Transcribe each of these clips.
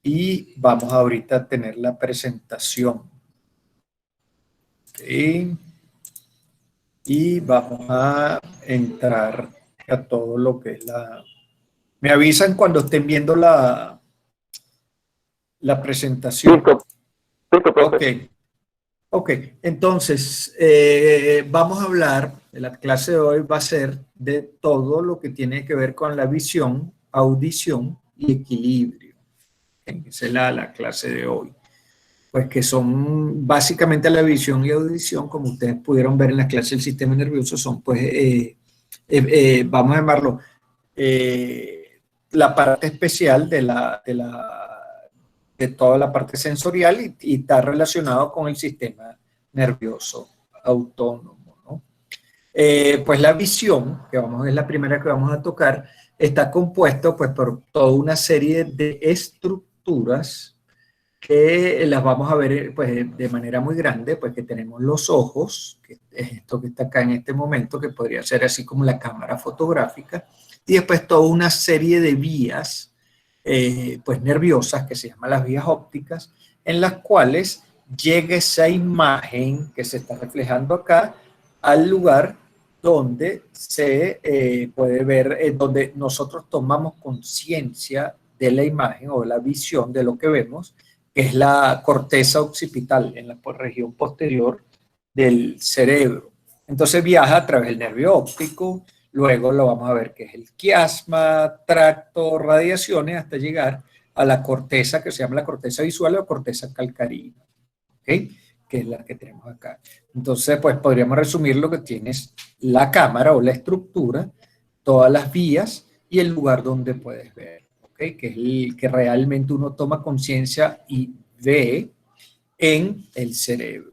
y vamos ahorita a tener la presentación. ¿Sí? Y vamos a entrar a todo lo que es la... Me avisan cuando estén viendo la presentación. Listo, listo, Ok, profe. ok. Entonces, vamos a hablar, de la clase de hoy va a ser de todo lo que tiene que ver con la visión, audición y equilibrio. Esa es la clase de hoy. Pues que son básicamente la visión y audición, como ustedes pudieron ver en la clase del sistema nervioso, son pues, vamos a llamarlo, la parte especial de toda la parte sensorial y está relacionado con el sistema nervioso autónomo, ¿no? Pues la visión, es la primera que vamos a tocar, está compuesto pues por toda una serie de estructuras que las vamos a ver pues, de manera muy grande, pues que tenemos los ojos, que es esto que está acá en este momento, que podría ser así como la cámara fotográfica, y después toda una serie de vías pues nerviosas, que se llaman las vías ópticas, en las cuales llega esa imagen que se está reflejando acá al lugar donde se puede ver, donde nosotros tomamos conciencia de la imagen o de la visión de lo que vemos, que es la corteza occipital, en la región posterior del cerebro. Entonces viaja a través del nervio óptico, luego lo vamos a ver que es el quiasma, tracto, radiaciones, hasta llegar a la corteza que se llama la corteza visual o corteza calcarina, ¿ok? Que es la que tenemos acá. Entonces, pues podríamos resumir lo que tienes la cámara o la estructura, todas las vías y el lugar donde puedes ver. ¿Okay? Que es el que realmente uno toma conciencia y ve en el cerebro.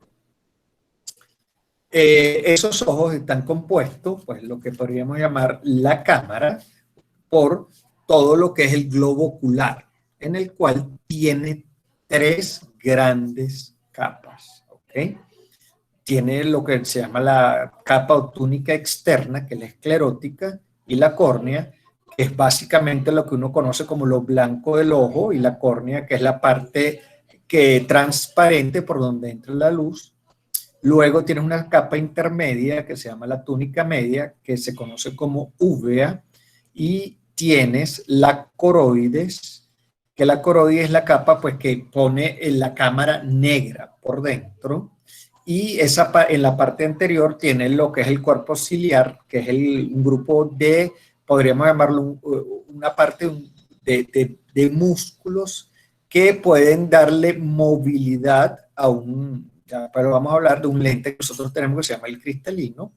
Esos ojos están compuestos, pues lo que podríamos llamar la cámara, por todo lo que es el globo ocular, en el cual tiene tres grandes capas. ¿Okay? Tiene lo que se llama la capa o túnica externa, que es la esclerótica, y la córnea, que es básicamente lo que uno conoce como lo blanco del ojo, y la córnea, que es la parte que transparente por donde entra la luz. Luego tienes una capa intermedia que se llama la túnica media, que se conoce como úvea, y tienes la coroides, que la coroides es la capa pues, que pone en la cámara negra por dentro, y esa, en la parte anterior tiene lo que es el cuerpo ciliar, que es un grupo de, podríamos llamarlo una parte de músculos que pueden darle movilidad a pero vamos a hablar de un lente que nosotros tenemos que se llama el cristalino,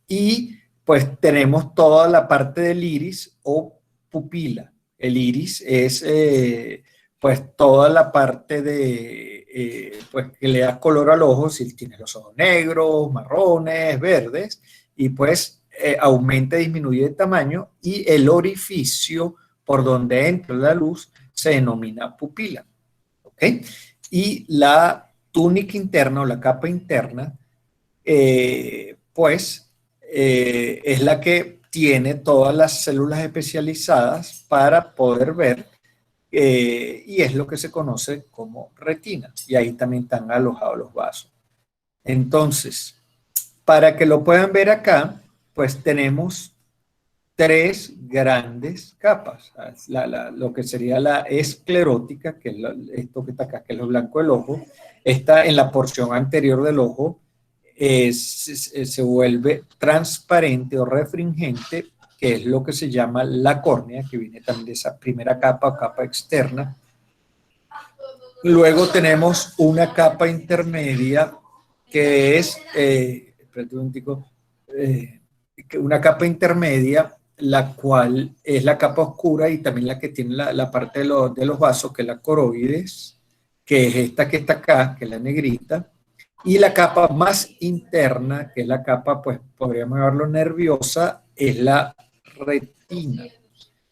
y pues tenemos toda la parte del iris o pupila. El iris es pues toda la parte pues que le da color al ojo, si tiene los ojos negros, marrones, verdes, y pues aumenta y disminuye de tamaño, y el orificio por donde entra la luz se denomina pupila. ¿Ok? Y la túnica interna o la capa interna, pues es la que tiene todas las células especializadas para poder ver, y es lo que se conoce como retina, y ahí también están alojados los vasos. Entonces, para que lo puedan ver acá, pues tenemos tres grandes capas. Lo que sería la esclerótica, que es esto que está acá, que es lo blanco del ojo, está en la porción anterior del ojo, se vuelve transparente o refringente, que es lo que se llama la córnea, que viene también de esa primera capa o capa externa. Luego tenemos una capa intermedia, que es, una capa intermedia, la cual es la capa oscura y también la que tiene la parte de los vasos, que es la coroides, que es esta que está acá, que es la negrita, y la capa más interna, que es la capa, pues podríamos llamarlo nerviosa, es la retina,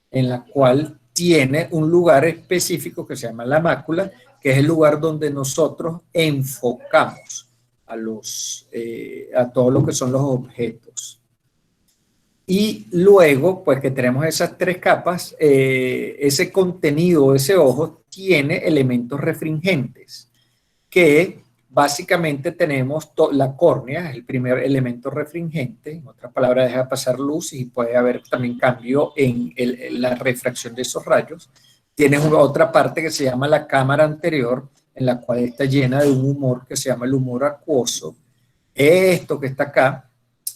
en la cual tiene un lugar específico que se llama la mácula, que es el lugar donde nosotros enfocamos a todo lo que son los objetos. Y luego, pues que tenemos esas tres capas, ese contenido, ese ojo, tiene elementos refringentes, que básicamente tenemos la córnea, es el primer elemento refringente, en otras palabras, deja pasar luz y puede haber también cambio en la refracción de esos rayos. Tienes otra parte que se llama la cámara anterior, en la cual está llena de un humor que se llama el humor acuoso. Esto que está acá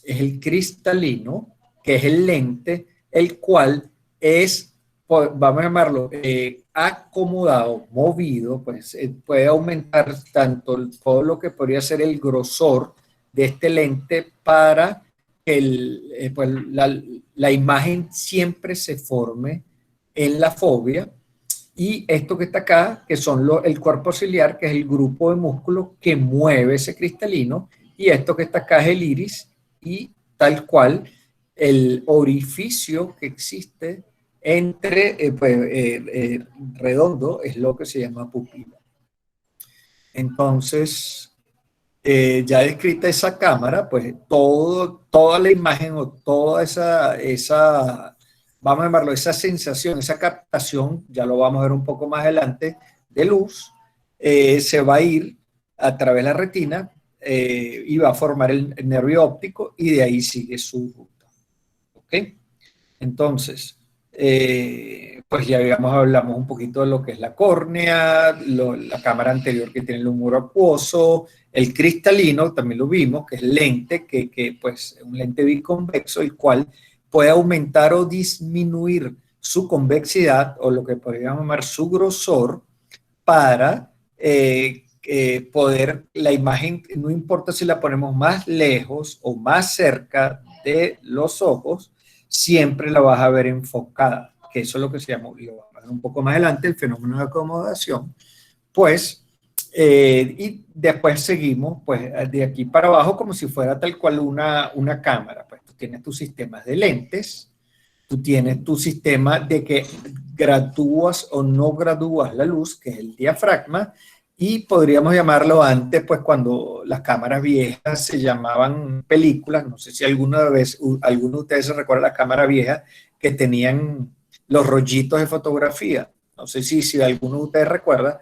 es el cristalino, que es el lente, el cual es, vamos a llamarlo, acomodado, movido, pues puede aumentar tanto todo lo que podría ser el grosor de este lente para que pues, la imagen siempre se forme en la fobia. Y esto que está acá, que son el cuerpo ciliar, que es el grupo de músculos que mueve ese cristalino, y esto que está acá es el iris, y tal cual el orificio que existe entre redondo es lo que se llama pupila. Entonces, ya descrita esa cámara, pues toda la imagen o toda esa, vamos a llamarlo, esa sensación, esa captación, ya lo vamos a ver un poco más adelante, de luz, se va a ir a través de la retina y va a formar el nervio óptico y de ahí sigue su ruta. ¿Ok? Entonces, pues ya digamos, hablamos un poquito de lo que es la córnea, la cámara anterior que tiene el humor acuoso, el cristalino, también lo vimos, que es lente, que pues un lente biconvexo, el cual puede aumentar o disminuir su convexidad o lo que podríamos llamar su grosor para poder, la imagen, no importa si la ponemos más lejos o más cerca de los ojos, siempre la vas a ver enfocada, que eso es lo que se llama, y lo vamos a ver un poco más adelante, el fenómeno de acomodación, pues, y después seguimos, pues, de aquí para abajo como si fuera tal cual una cámara, pues tú tienes tus sistemas de lentes, tú tienes tu sistema de que gradúas o no gradúas la luz, que es el diafragma, y podríamos llamarlo antes, pues cuando las cámaras viejas se llamaban películas, no sé si alguno de ustedes se recuerda la cámara vieja que tenían los rollitos de fotografía, no sé si alguno de ustedes recuerda,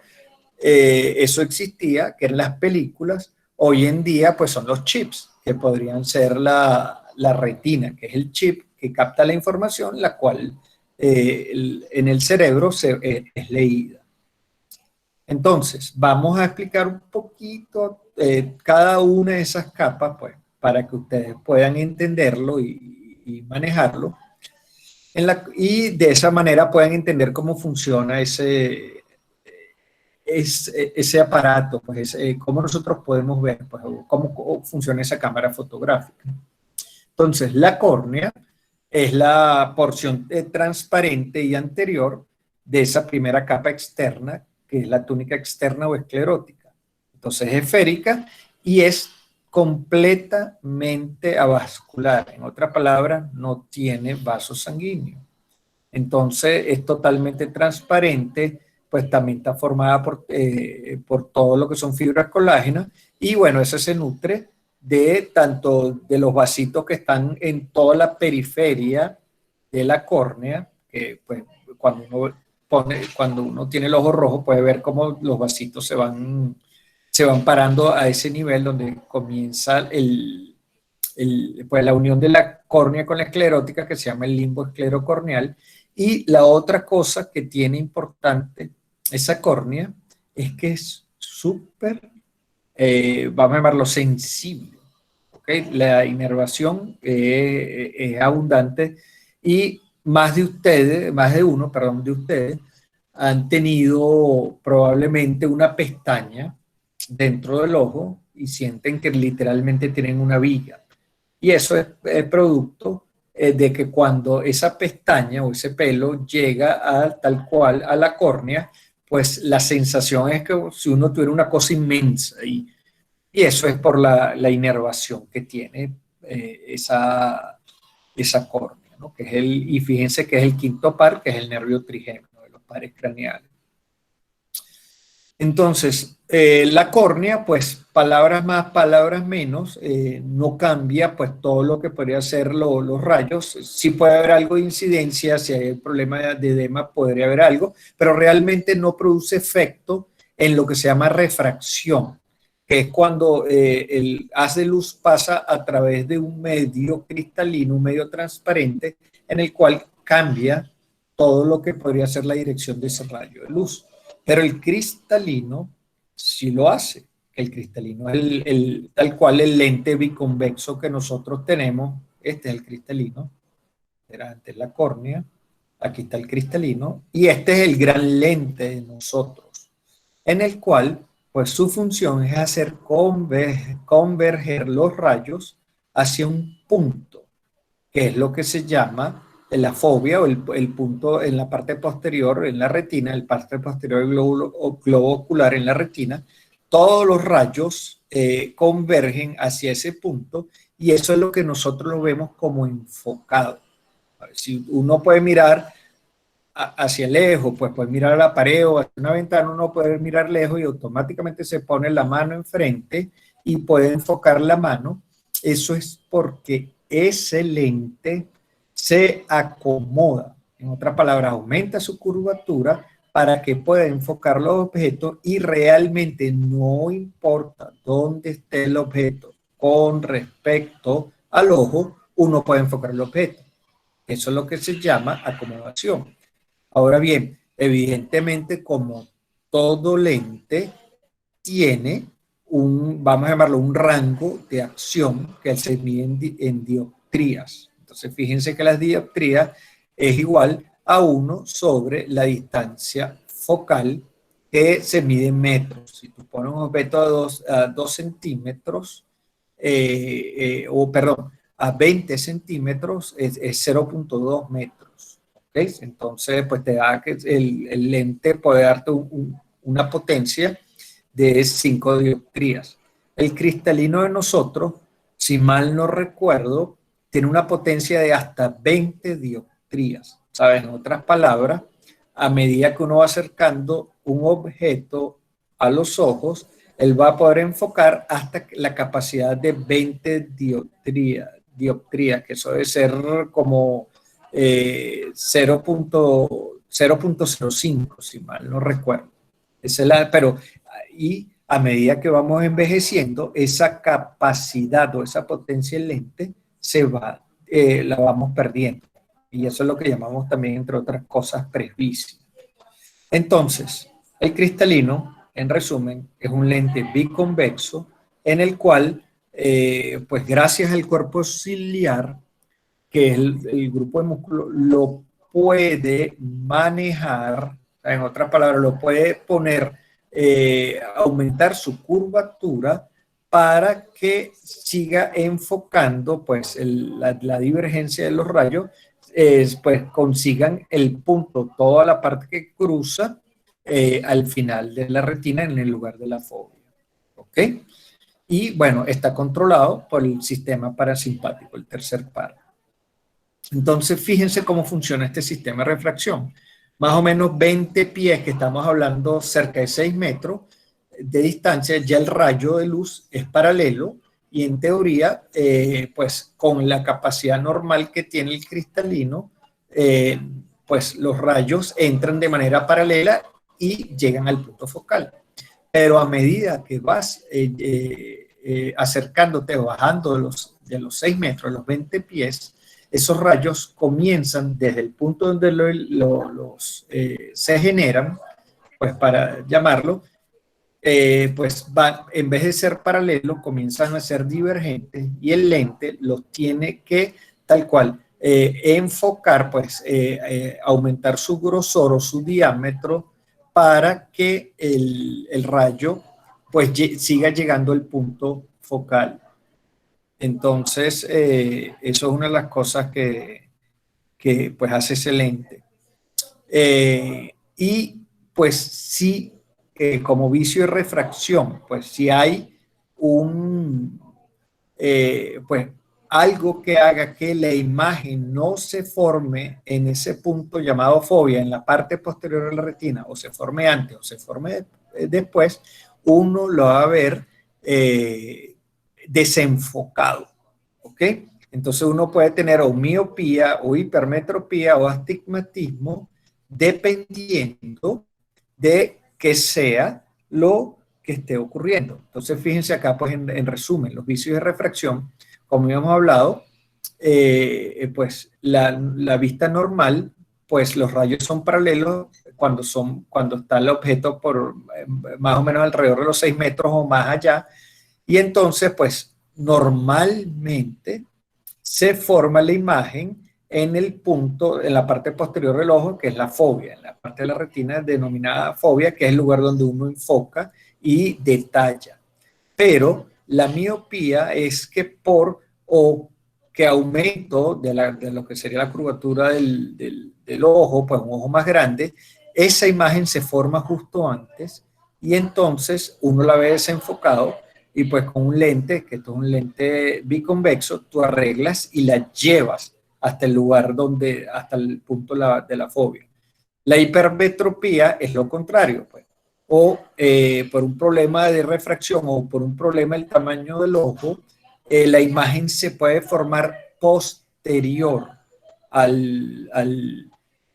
eso existía, que en las películas, hoy en día pues son los chips, que podrían ser la retina, que es el chip que capta la información, la cual en el cerebro es leída. Entonces, vamos a explicar un poquito cada una de esas capas, pues, para que ustedes puedan entenderlo y manejarlo. Y de esa manera puedan entender cómo funciona ese aparato, pues, cómo nosotros podemos ver, pues, cómo funciona esa cámara fotográfica. Entonces, la córnea es la porción transparente y anterior de esa primera capa externa, que es la túnica externa o esclerótica. Entonces, es esférica y es completamente avascular. En otras palabras, no tiene vaso sanguíneo. Entonces, es totalmente transparente, pues también está formada por todo lo que son fibras colágenas y bueno, ese se nutre de tanto de los vasitos que están en toda la periferia de la córnea, que pues cuando uno tiene el ojo rojo puede ver cómo los vasitos se van parando a ese nivel donde comienza pues la unión de la córnea con la esclerótica, que se llama el limbo esclerocorneal. Y la otra cosa que tiene importante esa córnea es que es súper, vamos a llamarlo sensible. ¿Okay? La inervación es abundante y más de uno, perdón, de ustedes han tenido probablemente una pestaña dentro del ojo y sienten que literalmente tienen una viga. Y eso es producto de que cuando esa pestaña o ese pelo llega a tal cual a la córnea, pues la sensación es que si uno tuviera una cosa inmensa y eso es por la inervación que tiene esa córnea, ¿no? Que es y fíjense que es el quinto par, que es el nervio trigémino de los pares craneales. Entonces, La córnea, pues palabras más, palabras menos, no cambia pues todo lo que podría ser los rayos. Sí puede haber algo de incidencia, si hay problema de edema podría haber algo, pero realmente no produce efecto en lo que se llama refracción, que es cuando el haz de luz pasa a través de un medio cristalino, un medio transparente, en el cual cambia todo lo que podría ser la dirección de ese rayo de luz. Pero el cristalino sí lo hace. El cristalino es tal cual el lente biconvexo que nosotros tenemos. Este es el cristalino. Era antes la córnea. Aquí está el cristalino. Y este es el gran lente de nosotros, en el cual, pues su función es hacer converger los rayos hacia un punto, que es lo que se llama la fobia o el punto en la parte posterior, en la retina, el parte posterior del globo ocular en la retina. Todos los rayos convergen hacia ese punto y eso es lo que nosotros lo vemos como enfocado. Si uno puede mirar hacia lejos, pues puede mirar a la pared o hacia una ventana, uno puede mirar lejos y automáticamente se pone la mano enfrente y puede enfocar la mano. Eso es porque ese lente se acomoda. En otras palabras, aumenta su curvatura para que pueda enfocar los objetos y realmente no importa dónde esté el objeto con respecto al ojo, uno puede enfocar el objeto. Eso es lo que se llama acomodación. Ahora bien, evidentemente, como todo lente tiene vamos a llamarlo un rango de acción que se mide en dioptrías. Entonces, fíjense que las dioptrías es igual a 1 sobre la distancia focal que se mide en metros. Si tú pones un objeto a 2 centímetros, perdón, a 20 centímetros es 0.2 metros. ¿Okay? Entonces, pues te da que el lente puede darte una potencia de 5 dioptrías. El cristalino de nosotros, si mal no recuerdo, tiene una potencia de hasta 20 dioptrías. ¿Sabes? En otras palabras, a medida que uno va acercando un objeto a los ojos, él va a poder enfocar hasta la capacidad de 20 dioptrías, que eso debe ser como 0.05, si mal no recuerdo. Pero y a medida que vamos envejeciendo, esa capacidad o esa potencia en lente la vamos perdiendo. Y eso es lo que llamamos también, entre otras cosas, presbicia. Entonces, el cristalino, en resumen, es un lente biconvexo en el cual, pues gracias al cuerpo ciliar, que es el grupo de músculo, lo puede manejar, en otras palabras, lo puede poner, aumentar su curvatura para que siga enfocando pues la divergencia de los rayos, pues consigan el punto, toda la parte que cruza al final de la retina en el lugar de la fobia. ¿Ok? Y bueno, está controlado por el sistema parasimpático, el tercer par. Entonces, fíjense cómo funciona este sistema de refracción. Más o menos 20 pies, que estamos hablando cerca de 6 metros de distancia, ya el rayo de luz es paralelo y en teoría, pues con la capacidad normal que tiene el cristalino, pues los rayos entran de manera paralela y llegan al punto focal. Pero a medida que vas acercándote o bajando de los 6 metros, los 20 pies, esos rayos comienzan desde el punto donde se generan, pues para llamarlo, pues en vez de ser paralelos, comienzan a ser divergentes y el lente los tiene que, tal cual, enfocar, pues aumentar su grosor o su diámetro para que el rayo pues siga llegando al punto focal. Entonces, eso es una de las cosas que pues hace ese lente. Y pues sí, como vicio de refracción, pues si hay pues algo que haga que la imagen no se forme en ese punto llamado fobia, en la parte posterior de la retina, o se forme antes o se forme después, uno lo va a ver desenfocado, ¿ok? Entonces uno puede tener o miopía o hipermetropía o astigmatismo dependiendo de que sea lo que esté ocurriendo. Entonces fíjense acá, pues en resumen, los vicios de refracción, como habíamos hablado, pues la vista normal, pues los rayos son paralelos cuando está el objeto por más o menos alrededor de los 6 metros o más allá, y entonces pues normalmente se forma la imagen en el punto, en la parte posterior del ojo, que es la fovea, en la parte de la retina denominada fovea, que es el lugar donde uno enfoca y detalla. Pero la miopía es que o que aumento de lo que sería la curvatura del ojo, pues un ojo más grande, esa imagen se forma justo antes y entonces uno la ve desenfocado y pues con un lente, que esto es un lente biconvexo, tú arreglas y la llevas hasta el lugar hasta el punto de la fobia. La hipermetropía es lo contrario, pues. O por un problema de refracción o por un problema del tamaño del ojo, la imagen se puede formar posterior al, al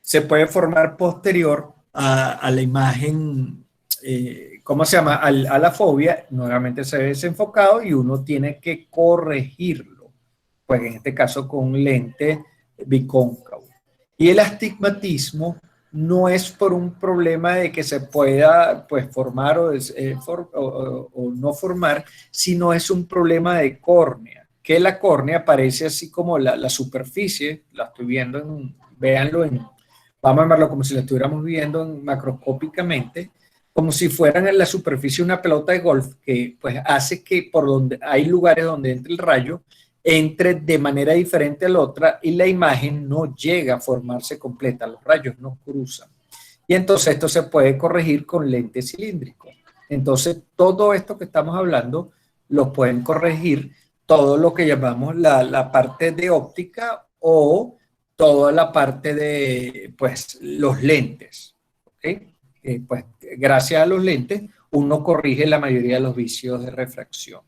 se puede formar posterior a la imagen, ¿cómo se llama? A la fobia, nuevamente se ve desenfocado y uno tiene que corregirlo, pues en este caso con un lente bicóncavo. Y el astigmatismo no es por un problema de que se pueda pues formar o no formar, sino es un problema de córnea, que la córnea parece así como la superficie, la estoy viendo, véanlo, vamos a llamarlo como si la estuviéramos viendo macroscópicamente, como si fueran en la superficie una pelota de golf, que pues hace que por donde hay lugares donde entra el rayo, entre de manera diferente a la otra y la imagen no llega a formarse completa, los rayos no cruzan. Y entonces esto se puede corregir con lente cilíndrico. Entonces todo esto que estamos hablando lo pueden corregir todo lo que llamamos la parte de óptica o toda la parte de pues los lentes. ¿Okay? Pues gracias a los lentes uno corrige la mayoría de los vicios de refracción.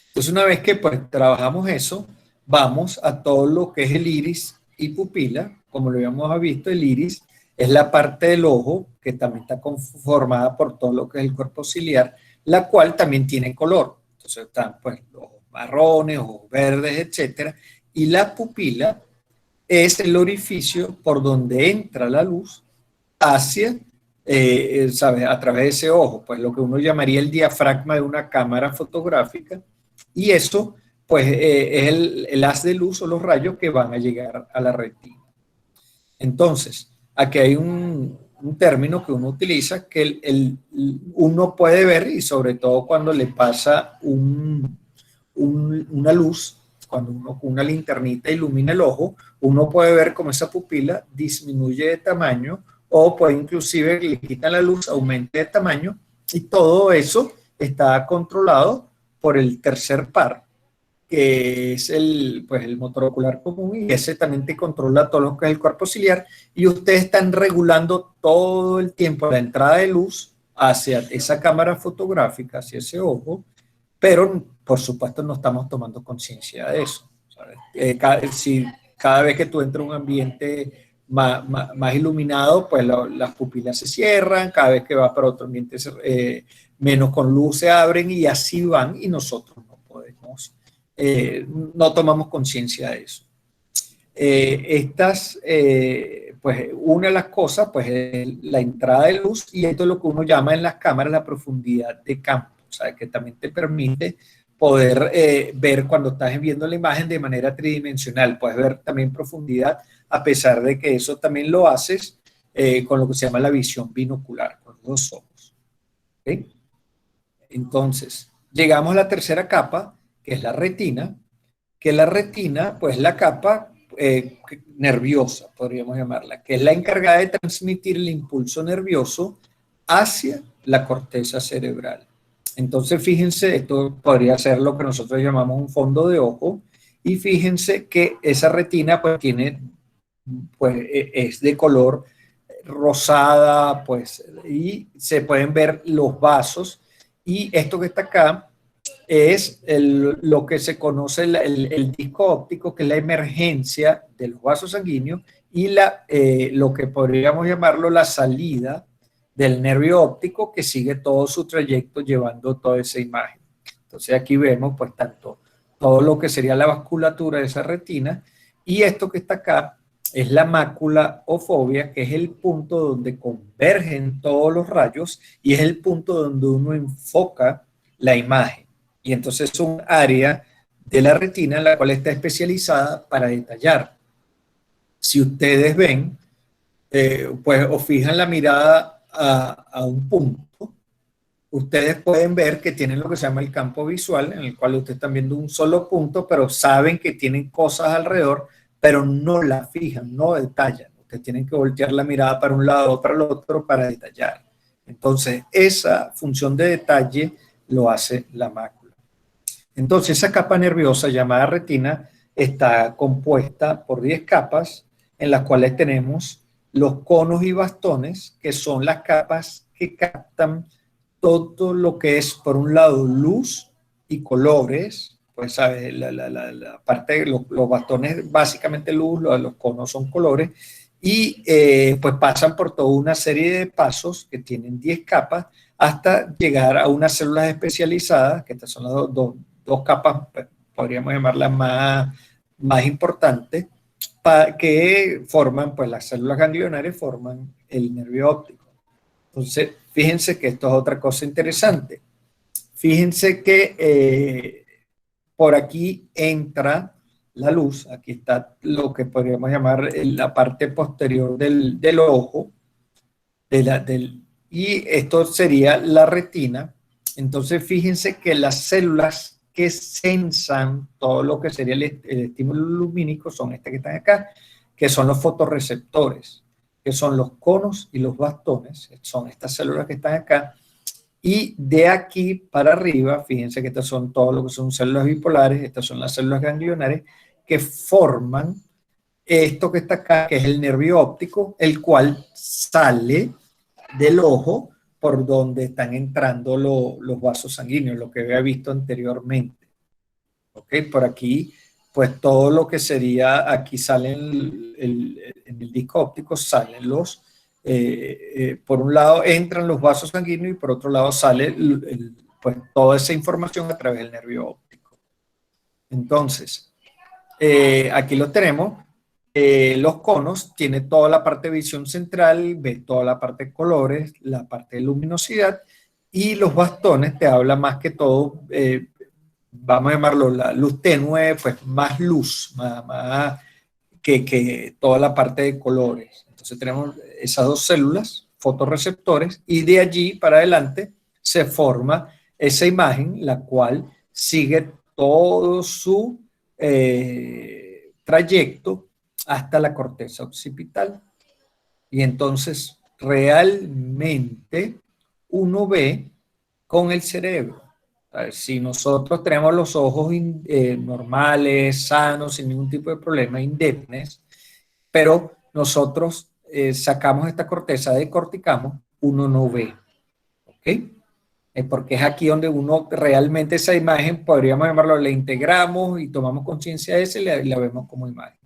Entonces, una vez que pues, trabajamos eso, vamos a todo lo que es el iris y pupila. Como lo habíamos visto, el iris es la parte del ojo que también está conformada por todo lo que es el cuerpo ciliar, la cual también tiene color. Entonces están pues los ojos marrones, ojos verdes, etcétera. Y la pupila es el orificio por donde entra la luz hacia, ¿sabes? A través de ese ojo, pues lo que uno llamaría el diafragma de una cámara fotográfica, y eso, pues, es el haz de luz o los rayos que van a llegar a la retina. Entonces, aquí hay un término que uno utiliza que uno puede ver, y sobre todo cuando le pasa una luz, cuando uno con una linternita ilumina el ojo, uno puede ver cómo esa pupila disminuye de tamaño o puede inclusive le quitan la luz, aumente de tamaño, y todo eso está controlado por el tercer par, que es pues el motor ocular común, y ese también te controla todo lo que es el cuerpo ciliar, y ustedes están regulando todo el tiempo la entrada de luz hacia esa cámara fotográfica, hacia ese ojo, pero por supuesto no estamos tomando conciencia de eso. Si cada vez que tú entras a un ambiente más iluminado, pues las pupilas se cierran, cada vez que vas para otro ambiente menos con luz se abren y así van, y nosotros no podemos, no tomamos conciencia de eso. Pues una de las cosas, pues es la entrada de luz, y esto es lo que uno llama en las cámaras la profundidad de campo, o sea, que también te permite poder ver cuando estás viendo la imagen de manera tridimensional, puedes ver también profundidad, a pesar de que eso también lo haces con lo que se llama la visión binocular, con los dos ojos. ¿Okay? Entonces, llegamos a la tercera capa, que es la retina, pues la capa nerviosa, podríamos llamarla, que es la encargada de transmitir el impulso nervioso hacia la corteza cerebral. Entonces, fíjense, esto podría ser lo que nosotros llamamos un fondo de ojo, y fíjense que esa retina pues tiene, pues es de color rosada, pues, y se pueden ver los vasos. Y esto que está acá es lo que se conoce el disco óptico, que es la emergencia de los vasos sanguíneos y lo que podríamos llamarlo la salida del nervio óptico que sigue todo su trayecto llevando toda esa imagen. Entonces aquí vemos pues tanto todo lo que sería la vasculatura de esa retina y esto que está acá es la mácula o fovea, que es el punto donde convergen todos los rayos y es el punto donde uno enfoca la imagen. Y entonces es un área de la retina en la cual está especializada para detallar. Si ustedes ven, pues o fijan la mirada a un punto, ustedes pueden ver que tienen lo que se llama el campo visual, en el cual ustedes están viendo un solo punto, pero saben que tienen cosas alrededor, pero no la fijan, no detallan. Ustedes tienen que voltear la mirada para un lado, para el otro, para detallar. Entonces, esa función de detalle lo hace la mácula. Entonces, esa capa nerviosa llamada retina está compuesta por 10 capas, en las cuales tenemos los conos y bastones, que son las capas que captan todo lo que es, por un lado, luz y colores. Pues, ¿sabes? La parte de los bastones, básicamente luz, los conos son colores, y pues pasan por toda una serie de pasos que tienen 10 capas hasta llegar a unas células especializadas, que estas son las dos capas, podríamos llamarlas más importantes, que forman, pues las células ganglionares forman el nervio óptico. Entonces, fíjense que esto es otra cosa interesante. Fíjense que por aquí entra la luz, aquí está lo que podríamos llamar la parte posterior del ojo, y esto sería la retina. Entonces, fíjense que las células que sensan todo lo que sería el estímulo lumínico son estas que están acá, que son los fotorreceptores, que son los conos y los bastones, son estas células que están acá. Y de aquí para arriba, fíjense que estas son todo lo que son células bipolares, estas son las células ganglionares, que forman esto que está acá, que es el nervio óptico, el cual sale del ojo por donde están entrando los vasos sanguíneos, lo que había visto anteriormente. ¿Ok? Por aquí, pues todo lo que sería, aquí salen, en el disco óptico salen por un lado entran los vasos sanguíneos y por otro lado sale pues toda esa información a través del nervio óptico. Entonces, aquí lo tenemos. Los conos tiene toda la parte de visión central, ve toda la parte de colores, la parte de luminosidad, y los bastones te habla más que todo, vamos a llamarlo la luz tenue, pues más luz, más que toda la parte de colores. Entonces tenemos esas dos células, fotorreceptores, y de allí para adelante se forma esa imagen, la cual sigue todo su trayecto hasta la corteza occipital. Y entonces realmente uno ve con el cerebro. Si nosotros tenemos los ojos normales, sanos, sin ningún tipo de problema, indemnes, pero nosotros sacamos esta corteza, decorticamos, uno no ve. ¿Ok? Porque es aquí donde uno realmente esa imagen, podríamos llamarlo, la integramos y tomamos conciencia de esa y la vemos como imagen.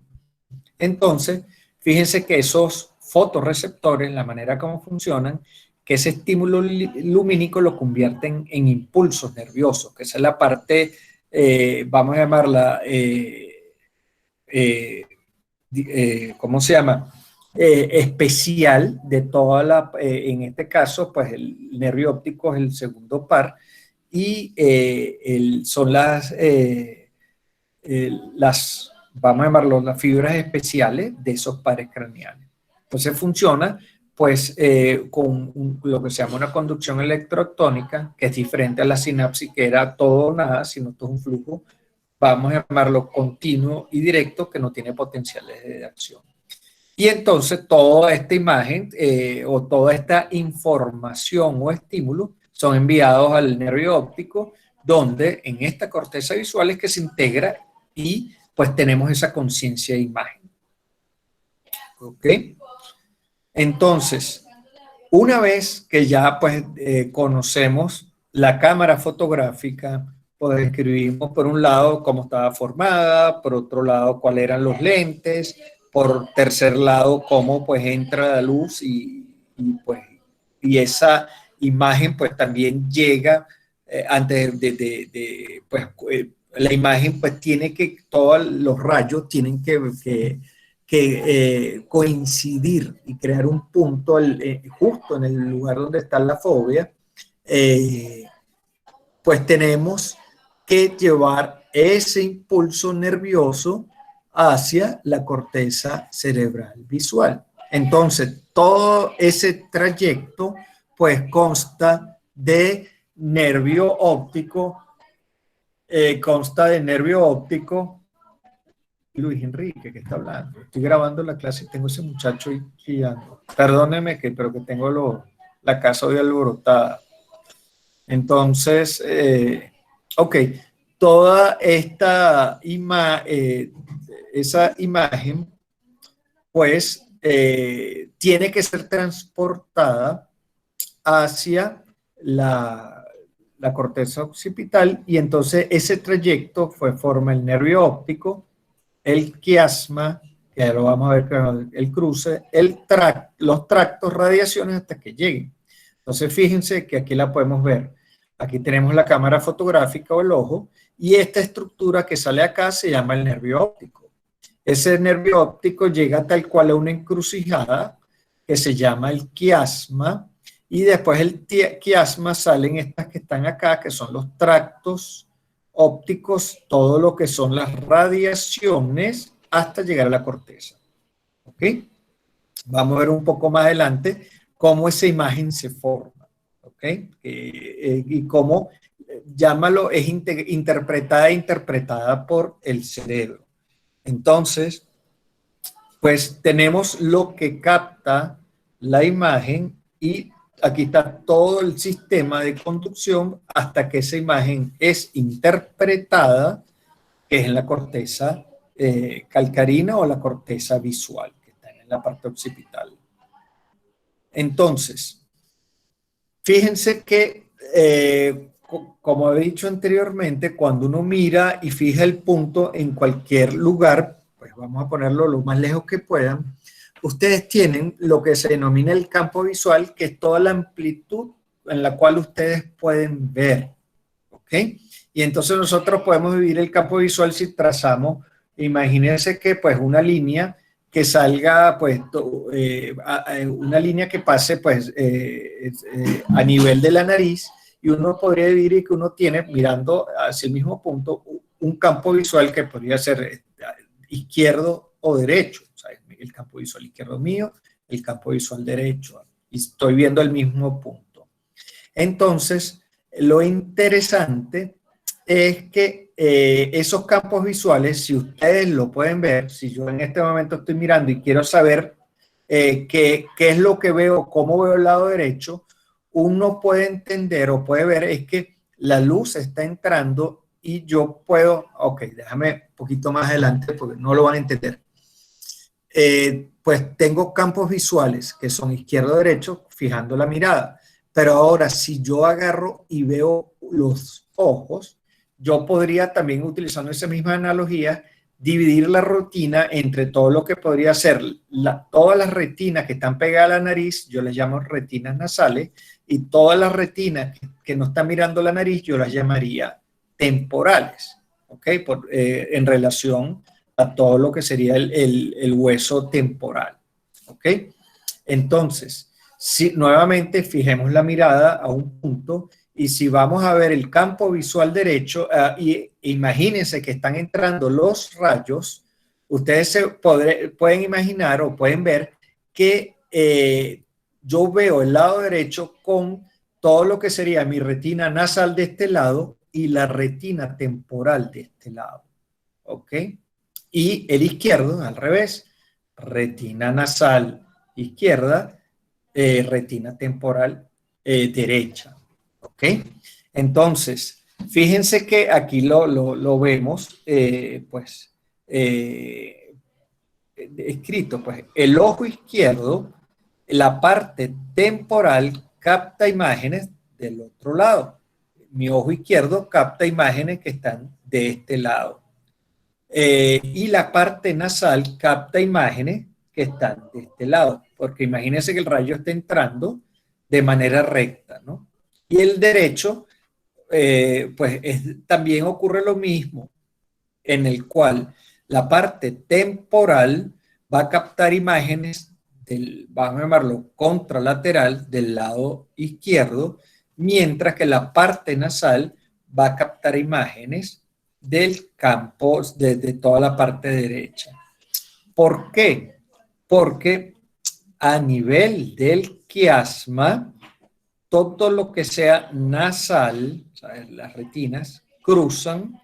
Entonces, fíjense que esos fotorreceptores, la manera como funcionan, que ese estímulo lumínico lo convierten en impulsos nerviosos, que esa es la parte, vamos a llamarla, ¿cómo se llama? Especial de toda en este caso, pues el nervio óptico es el segundo par y son vamos a llamarlo, las fibras especiales de esos pares craneales. Entonces funciona pues con lo que se llama una conducción electrotónica, que es diferente a la sinapsis, que era todo o nada, sino todo un flujo, vamos a llamarlo continuo y directo, que no tiene potenciales de acción. Y entonces toda esta imagen o toda esta información o estímulo son enviados al nervio óptico, donde en esta corteza visual es que se integra y pues tenemos esa conciencia de imagen. ¿Ok? Entonces, una vez que ya pues conocemos la cámara fotográfica, pues describimos por un lado cómo estaba formada, por otro lado cuáles eran los lentes, por tercer lado cómo pues entra la luz pues y esa imagen pues también llega antes pues la imagen pues tiene que, todos los rayos tienen que coincidir y crear un punto justo en el lugar donde está la fobia, eh, pues tenemos que llevar ese impulso nervioso hacia la corteza cerebral visual. Entonces, todo ese trayecto pues consta de nervio óptico, Luis Enrique, que está hablando. Estoy grabando la clase y tengo ese muchacho ahí guiando. Perdóneme, pero que tengo la casa hoy alborotada. Entonces, ok, toda esa imagen, pues, tiene que ser transportada hacia la corteza occipital y entonces ese trayecto forma el nervio óptico, el quiasma, que ya lo vamos a ver con el cruce, los tractos, radiaciones hasta que lleguen. Entonces fíjense que aquí la podemos ver. Aquí tenemos la cámara fotográfica o el ojo y esta estructura que sale acá se llama el nervio óptico. Ese nervio óptico llega tal cual a una encrucijada que se llama el quiasma y después el quiasma salen estas que están acá, que son los tractos ópticos, todo lo que son las radiaciones hasta llegar a la corteza. ¿Ok? Vamos a ver un poco más adelante cómo esa imagen se forma. ¿Ok? Y cómo, llámalo, es interpretada por el cerebro. Entonces, pues tenemos lo que capta la imagen y aquí está todo el sistema de conducción hasta que esa imagen es interpretada, que es en la corteza calcarina o la corteza visual, que está en la parte occipital. Entonces, fíjense que, como he dicho anteriormente, cuando uno mira y fija el punto en cualquier lugar, pues vamos a ponerlo lo más lejos que puedan, ustedes tienen lo que se denomina el campo visual, que es toda la amplitud en la cual ustedes pueden ver. ¿Ok? Y entonces nosotros podemos vivir el campo visual si trazamos, imagínense que pues una línea que salga, pues, una línea que pase, pues, a nivel de la nariz, y uno podría vivir que uno tiene, mirando hacia el mismo punto, un campo visual que podría ser izquierdo o derecho. O sea, el campo visual izquierdo mío, el campo visual derecho, y estoy viendo el mismo punto. Entonces, lo interesante es que esos campos visuales, si ustedes lo pueden ver, si yo en este momento estoy mirando y quiero saber qué es lo que veo, cómo veo el lado derecho, uno puede entender o puede ver es que la luz está entrando y yo puedo, ok, déjame un poquito más adelante porque no lo van a entender. Pues tengo campos visuales que son izquierdo-derecho, fijando la mirada. Pero ahora, si yo agarro y veo los ojos, yo podría también, utilizando esa misma analogía, dividir la retina entre todo lo que podría ser todas las retinas que están pegadas a la nariz, yo les llamo retinas nasales, y todas las retinas que no están mirando la nariz, yo las llamaría temporales, ¿ok? En relación a todo lo que sería el hueso temporal, ¿ok? Entonces, si nuevamente fijemos la mirada a un punto y si vamos a ver el campo visual derecho, y imagínense que están entrando los rayos, ustedes pueden imaginar o pueden ver que yo veo el lado derecho con todo lo que sería mi retina nasal de este lado y la retina temporal de este lado. ¿Ok? Y el izquierdo, al revés, retina nasal izquierda, retina temporal derecha. ¿Ok? Entonces, fíjense que aquí lo vemos, escrito, pues el ojo izquierdo la parte temporal capta imágenes del otro lado. Mi ojo izquierdo capta imágenes que están de este lado. Y la parte nasal capta imágenes que están de este lado, porque imagínense que el rayo está entrando de manera recta, ¿no? Y el derecho, también ocurre lo mismo, en el cual la parte temporal va a captar imágenes vamos a llamarlo contralateral del lado izquierdo, mientras que la parte nasal va a captar imágenes del campo de toda la parte derecha. ¿Por qué? Porque a nivel del quiasma, todo lo que sea nasal, ¿sabes? Las retinas, cruzan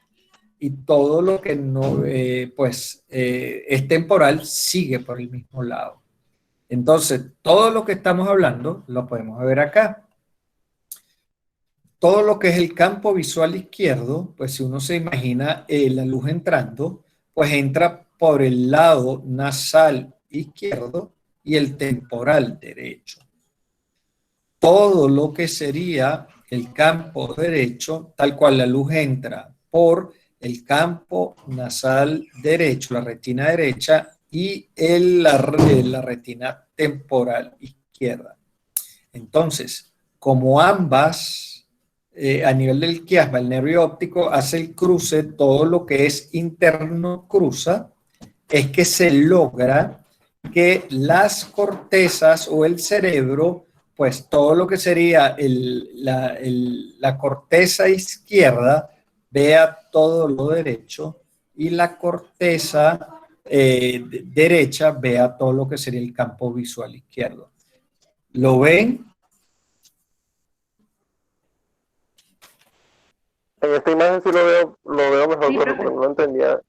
y todo lo que no, es temporal sigue por el mismo lado. Entonces, todo lo que estamos hablando lo podemos ver acá. Todo lo que es el campo visual izquierdo, pues si uno se imagina la luz entrando, pues entra por el lado nasal izquierdo y el temporal derecho. Todo lo que sería el campo derecho, tal cual la luz entra por el campo nasal derecho, la retina derecha y la retina temporal izquierda. Entonces, como ambas, a nivel del quiasma, el nervio óptico hace el cruce, todo lo que es interno cruza, es que se logra que las cortezas o el cerebro, pues todo lo que sería la corteza izquierda vea todo lo derecho y la corteza derecha vea todo lo que sería el campo visual izquierdo. ¿Lo ven? En esta imagen sí lo veo mejor, Sí, porque profe. no lo entendía,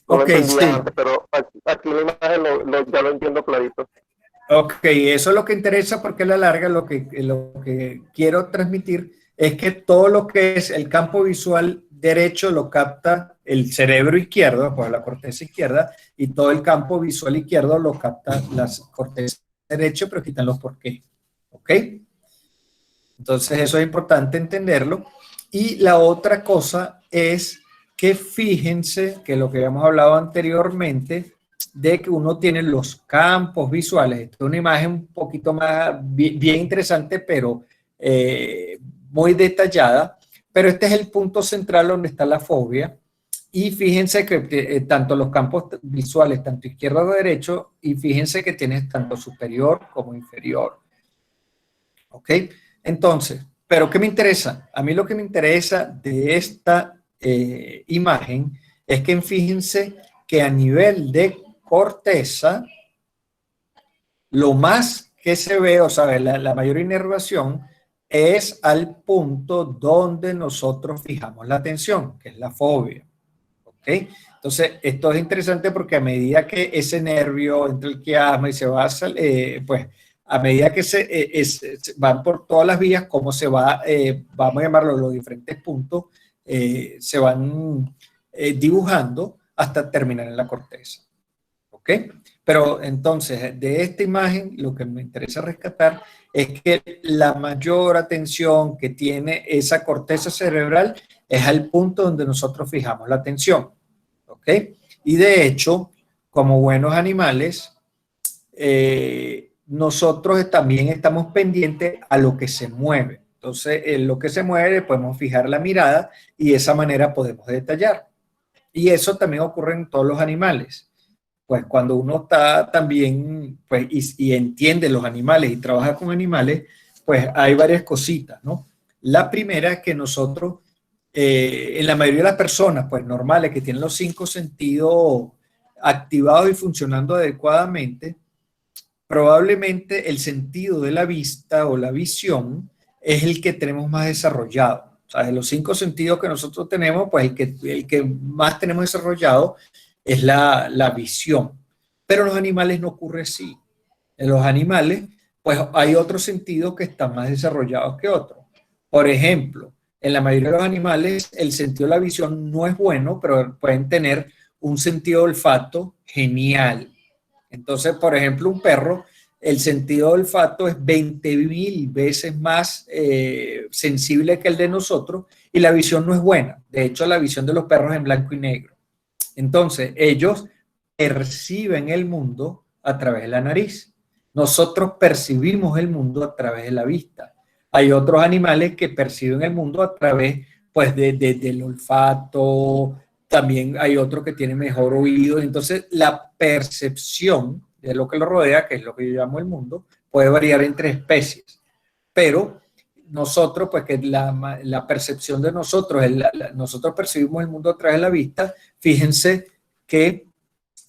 no lo Ok, entendía sí. antes, pero aquí la imagen ya lo entiendo clarito. Ok, eso es lo que interesa porque a la larga lo que quiero transmitir es que todo lo que es el campo visual derecho lo capta el cerebro izquierdo, pues la corteza izquierda, y todo el campo visual izquierdo lo capta la corteza derecha, pero quitan los por qué. ¿Ok? Entonces eso es importante entenderlo. Y la otra cosa es que fíjense que lo que habíamos hablado anteriormente, de que uno tiene los campos visuales. Esta es una imagen un poquito más bien interesante, pero muy detallada. Pero este es el punto central donde está la fobia. Y fíjense que tanto los campos visuales, tanto izquierdo o derecho, y fíjense que tienes tanto superior como inferior. ¿Ok? Entonces, ¿pero qué me interesa? A mí lo que me interesa de esta imagen es que fíjense que a nivel de corteza, lo más que se ve, o sea, la mayor inervación es al punto donde nosotros fijamos la atención, que es la fobia. ¿Ok? Entonces, esto es interesante porque a medida que ese nervio entra el quiasma y se va, pues, a medida que van por todas las vías, cómo se va, vamos a llamarlo los diferentes puntos, se van dibujando hasta terminar en la corteza. ¿Ok? Pero entonces, de esta imagen, lo que me interesa rescatar es que la mayor atención que tiene esa corteza cerebral es al punto donde nosotros fijamos la atención. ¿Ok? Y de hecho, como buenos animales, nosotros también estamos pendientes a lo que se mueve. Entonces, en lo que se mueve podemos fijar la mirada y de esa manera podemos detallar. Y eso también ocurre en todos los animales. Pues cuando uno está también, pues, y entiende los animales y trabaja con animales, pues hay varias cositas, ¿no? La primera es que nosotros, en la mayoría de las personas, pues normales, que tienen los 5 sentidos activados y funcionando adecuadamente, probablemente el sentido de la vista o la visión es el que tenemos más desarrollado. O sea, de los 5 sentidos que nosotros tenemos, pues el que más tenemos desarrollado es la visión. Pero en los animales no ocurre así. En los animales, pues hay otros sentidos que están más desarrollados que otros. Por ejemplo, en la mayoría de los animales, el sentido de la visión no es bueno, pero pueden tener un sentido de olfato genial. Entonces, por ejemplo, un perro el sentido de olfato es 20.000 veces más sensible que el de nosotros y la visión no es buena. De hecho, la visión de los perros es en blanco y negro. Entonces, ellos perciben el mundo a través de la nariz. Nosotros percibimos el mundo a través de la vista. Hay otros animales que perciben el mundo a través, pues, del olfato. También hay otros que tienen mejor oído. Entonces, la percepción de lo que lo rodea, que es lo que yo llamo el mundo, puede variar entre especies. Pero nosotros, pues que la percepción de nosotros, nosotros percibimos el mundo a través de la vista. Fíjense que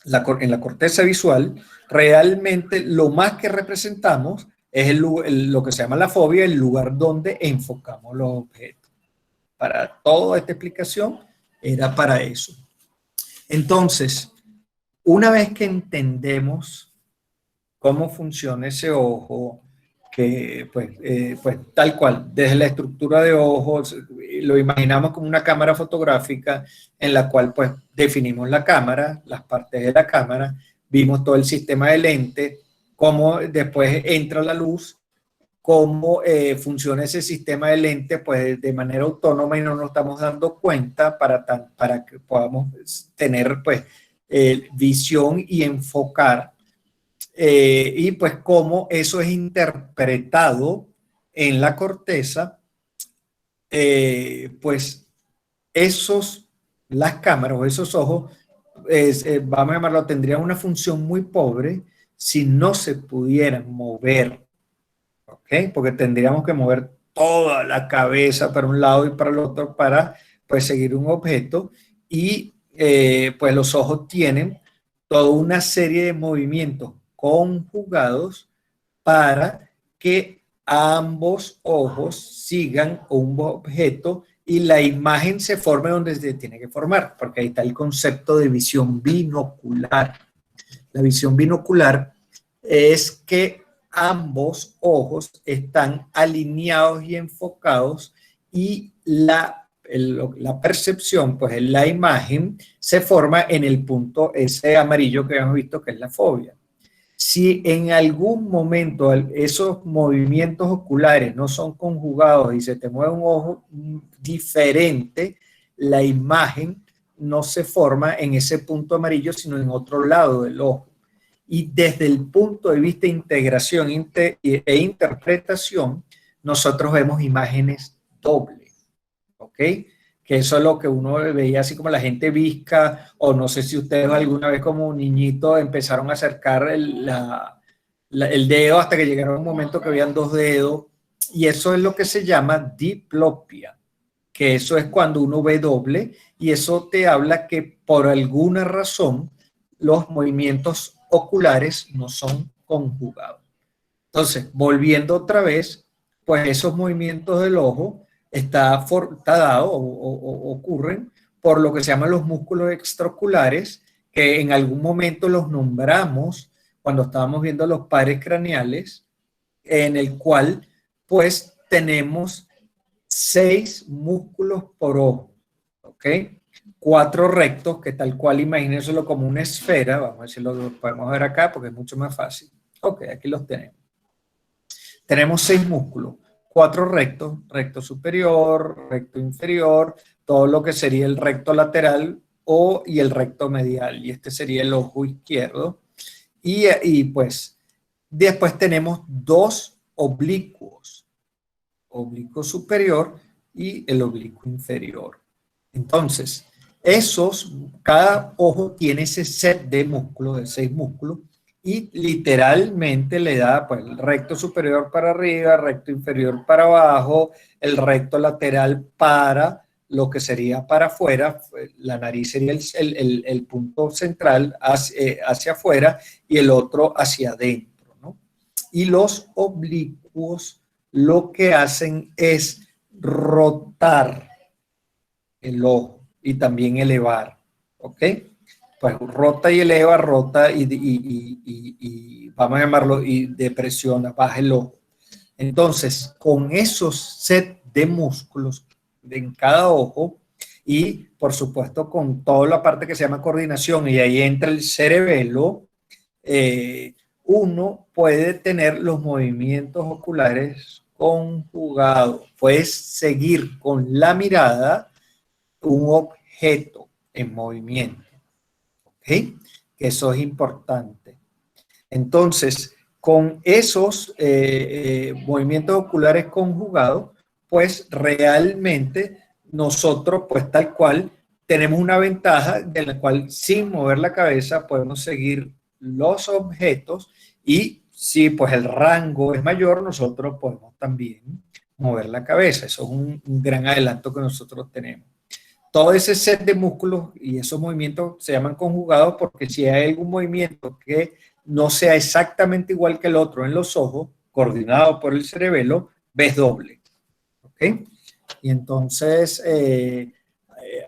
en la corteza visual, realmente lo más que representamos es lo que se llama la fobia, el lugar donde enfocamos los objetos. Para toda esta explicación era para eso. Entonces, una vez que entendemos cómo funciona ese ojo, que pues tal cual, desde la estructura de ojos, lo imaginamos como una cámara fotográfica en la cual pues definimos la cámara, las partes de la cámara, vimos todo el sistema de lente, cómo después entra la luz, cómo funciona ese sistema de lente pues de manera autónoma y no nos estamos dando cuenta para que podamos tener pues visión y enfocar. Y pues cómo eso es interpretado en la corteza, pues las cámaras o esos ojos, vamos a llamarlo, tendrían una función muy pobre si no se pudieran mover, ¿ok? Porque tendríamos que mover toda la cabeza para un lado y para el otro para pues seguir un objeto y pues los ojos tienen toda una serie de movimientos conjugados para que ambos ojos sigan un objeto y la imagen se forme donde se tiene que formar, porque ahí está el concepto de visión binocular. La visión binocular es que ambos ojos están alineados y enfocados y la percepción, pues en la imagen, se forma en el punto ese amarillo que hemos visto que es la fobia. Si en algún momento esos movimientos oculares no son conjugados y se te mueve un ojo diferente, la imagen no se forma en ese punto amarillo, sino en otro lado del ojo. Y desde el punto de vista de integración e interpretación, nosotros vemos imágenes dobles, ¿ok? Que eso es lo que uno veía así como la gente visca, o no sé si ustedes alguna vez como un niñito empezaron a acercar el dedo hasta que llegaron a un momento que veían dos dedos, y eso es lo que se llama diplopia, que eso es cuando uno ve doble, y eso te habla que por alguna razón los movimientos oculares no son conjugados. Entonces, volviendo otra vez, pues esos movimientos del ojo está dado o ocurren por lo que se llaman los músculos extraoculares, que en algún momento los nombramos cuando estábamos viendo los pares craneales, en el cual pues tenemos 6 músculos por ojo, ¿ok? 4 rectos, que tal cual imagínenselo como una esfera, vamos a ver si lo podemos ver acá porque es mucho más fácil. Ok, aquí los tenemos. Tenemos 6 músculos, 4 rectos, recto superior, recto inferior, todo lo que sería el recto lateral y el recto medial, y este sería el ojo izquierdo. Y pues después tenemos 2 oblicuos, oblicuo superior y el oblicuo inferior. Entonces, cada ojo tiene ese set de músculos, de 6 músculos, y literalmente le da pues el recto superior para arriba, recto inferior para abajo, el recto lateral para lo que sería para afuera, la nariz sería el punto central hacia afuera y el otro hacia adentro, ¿no? Y los oblicuos lo que hacen es rotar el ojo y también elevar, ¿ok? Pues rota y eleva, rota y vamos a llamarlo, y depresiona, baja el ojo. Entonces, con esos set de músculos en cada ojo y, por supuesto, con toda la parte que se llama coordinación, y ahí entra el cerebelo, uno puede tener los movimientos oculares conjugados. Puedes seguir con la mirada un objeto en movimiento. ¿Ok? Eso es importante. Entonces, con esos movimientos oculares conjugados, pues realmente nosotros, pues tal cual, tenemos una ventaja de la cual sin mover la cabeza podemos seguir los objetos y si pues el rango es mayor, nosotros podemos también mover la cabeza. Eso es un gran adelanto que nosotros tenemos. Todo ese set de músculos y esos movimientos se llaman conjugados porque si hay algún movimiento que no sea exactamente igual que el otro en los ojos, coordinado por el cerebelo, ves doble. ¿Ok? Y entonces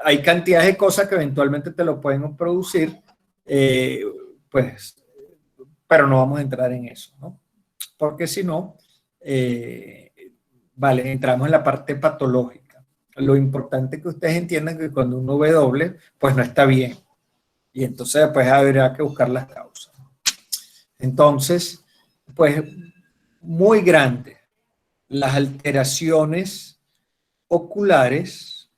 hay cantidades de cosas que eventualmente te lo pueden producir, pues, pero no vamos a entrar en eso, ¿no? Porque si no, vale, entramos en la parte patológica. Lo importante es que ustedes entiendan que cuando uno ve doble, pues no está bien. Y entonces pues habrá que buscar las causas. Entonces, pues muy grandes las alteraciones oculares,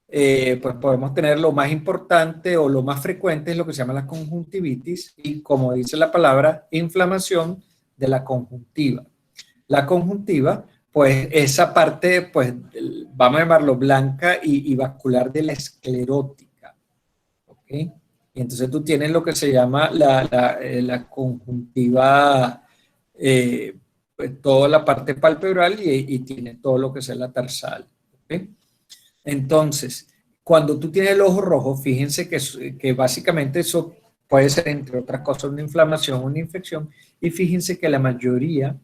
pues podemos tener lo más importante o lo más frecuente es lo que se llama la conjuntivitis y como dice la palabra, inflamación de la conjuntiva. La conjuntiva, pues esa parte, pues vamos a llamarlo blanca y vascular de la esclerótica. ¿Ok? Y entonces tú tienes lo que se llama la conjuntiva, pues, toda la parte palpebral y tiene todo lo que es la tarsal. ¿Ok? Entonces, cuando tú tienes el ojo rojo, fíjense que básicamente eso puede ser, entre otras cosas, una inflamación, una infección, y fíjense que la mayoría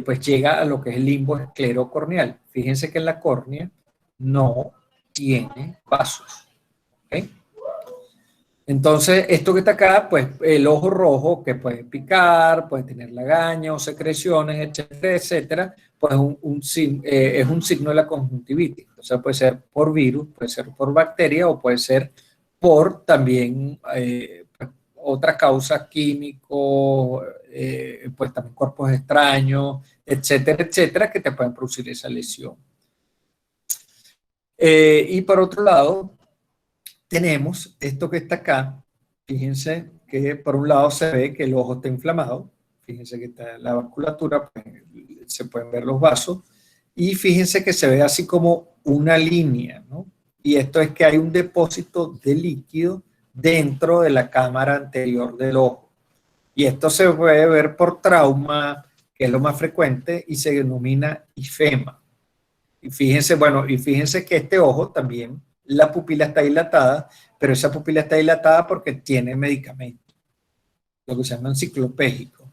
pues llega a lo que es el limbo esclerocorneal. Fíjense que en la córnea no tiene vasos. ¿Ok? Entonces, esto que está acá, pues el ojo rojo que puede picar, puede tener lagaña o secreciones, etcétera, etcétera, pues es un signo de la conjuntivitis. O sea, puede ser por virus, puede ser por bacteria o puede ser por también pues, otras causas químicos, pues también cuerpos extraños, etcétera, etcétera, que te pueden producir esa lesión. Y por otro lado, tenemos esto que está acá. Fíjense que por un lado se ve que el ojo está inflamado. Fíjense que está la vasculatura, pues, se pueden ver los vasos. Y fíjense que se ve así como una línea, ¿no? Y esto es que hay un depósito de líquido dentro de la cámara anterior del ojo. Y esto se puede ver por trauma, que es lo más frecuente, y se denomina ifema. Y fíjense, bueno, y fíjense que este ojo también, la pupila está dilatada, pero esa pupila está dilatada porque tiene medicamento, lo que se llama cicloplégico.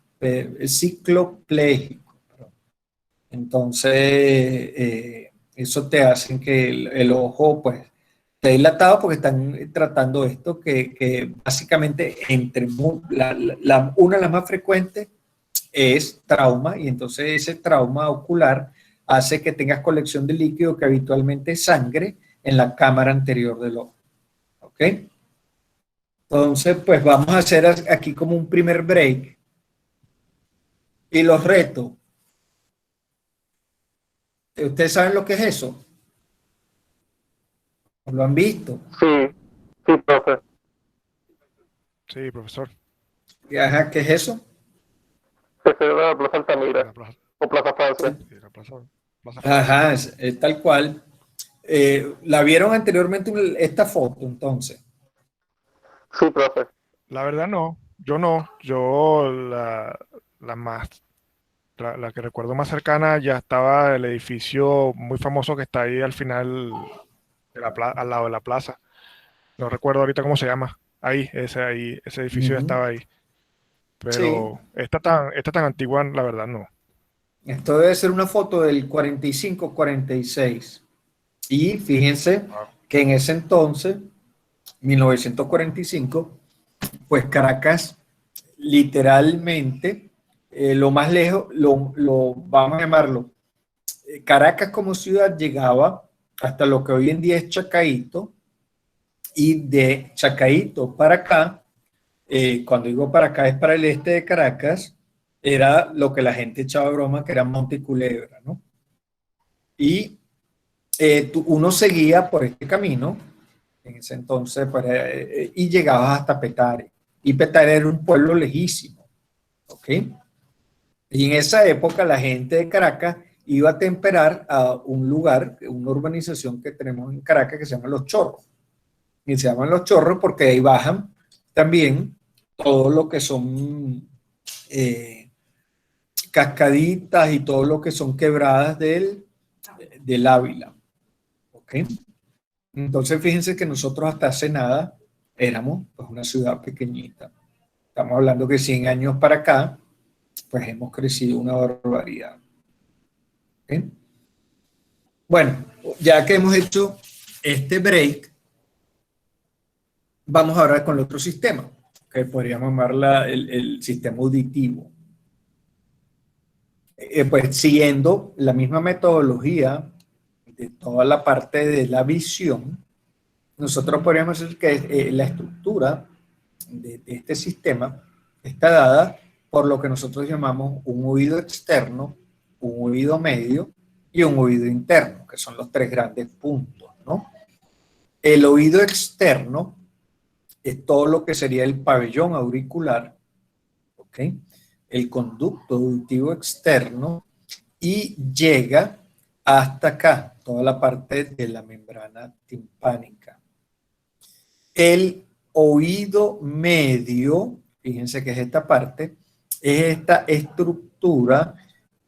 Cicloplégico. Entonces, eso te hace que el ojo, pues, esté dilatado porque están tratando esto que básicamente una de las más frecuentes es trauma y entonces ese trauma ocular hace que tengas colección de líquido que habitualmente es sangre en la cámara anterior del ojo. ¿Ok? Entonces, pues vamos a hacer aquí como un primer break. Y los retos. ¿Ustedes saben lo que es eso? ¿Lo han visto? Sí, sí, profe. Sí, profesor. Ajá, ¿qué es eso? Que se ve la Plaza Altamira La plaza, o Plaza Francia. sí, la plaza Francia. Ajá, es tal cual. ¿La vieron anteriormente esta foto entonces? Sí, profe. La verdad no, yo no. Yo la más, la que recuerdo más cercana ya estaba el edificio muy famoso que está ahí al final, al lado de la plaza. No recuerdo ahorita cómo se llama. Ese edificio ya Ujú. estaba ahí. Sí, Pero esta tan antigua, la verdad no. esto debe ser una foto del 45-46. Y fíjense Wow. que en ese entonces, 1945, pues Caracas literalmente, lo más lejos, vamos a llamarlo, Caracas como ciudad llegaba hasta lo que hoy en día es Chacaíto, y de Chacaíto para acá, cuando digo para acá es para el este de Caracas, era lo que la gente echaba broma que era Monte y Culebra, ¿no? Y uno seguía por este camino, en ese entonces, y llegabas hasta Petare. Y Petare era un pueblo lejísimo, ¿ok? Y en esa época la gente de Caracas iba a temperar a un lugar, una urbanización que tenemos en Caracas que se llama Los Chorros. Y se llaman Los Chorros porque ahí bajan también todo lo que son cascaditas y todo lo que son quebradas del Ávila. ¿Ok? Entonces fíjense que nosotros hasta hace nada éramos pues, una ciudad pequeñita. Estamos hablando que 100 años para acá, pues hemos crecido una barbaridad. ¿Ok? Bueno, ya que hemos hecho este break, vamos ahora con el otro sistema, que podríamos llamarla el sistema auditivo. Pues siguiendo la misma metodología de toda la parte de la visión, nosotros podríamos decir que la estructura de este sistema está dada por lo que nosotros llamamos un oído externo, un oído medio y un oído interno, que son los tres grandes puntos, ¿no? El oído externo es todo lo que sería el pabellón auricular, ¿ok? El conducto auditivo externo y llega hasta acá, toda la parte de la membrana timpánica. El oído medio, fíjense que es esta parte, es esta estructura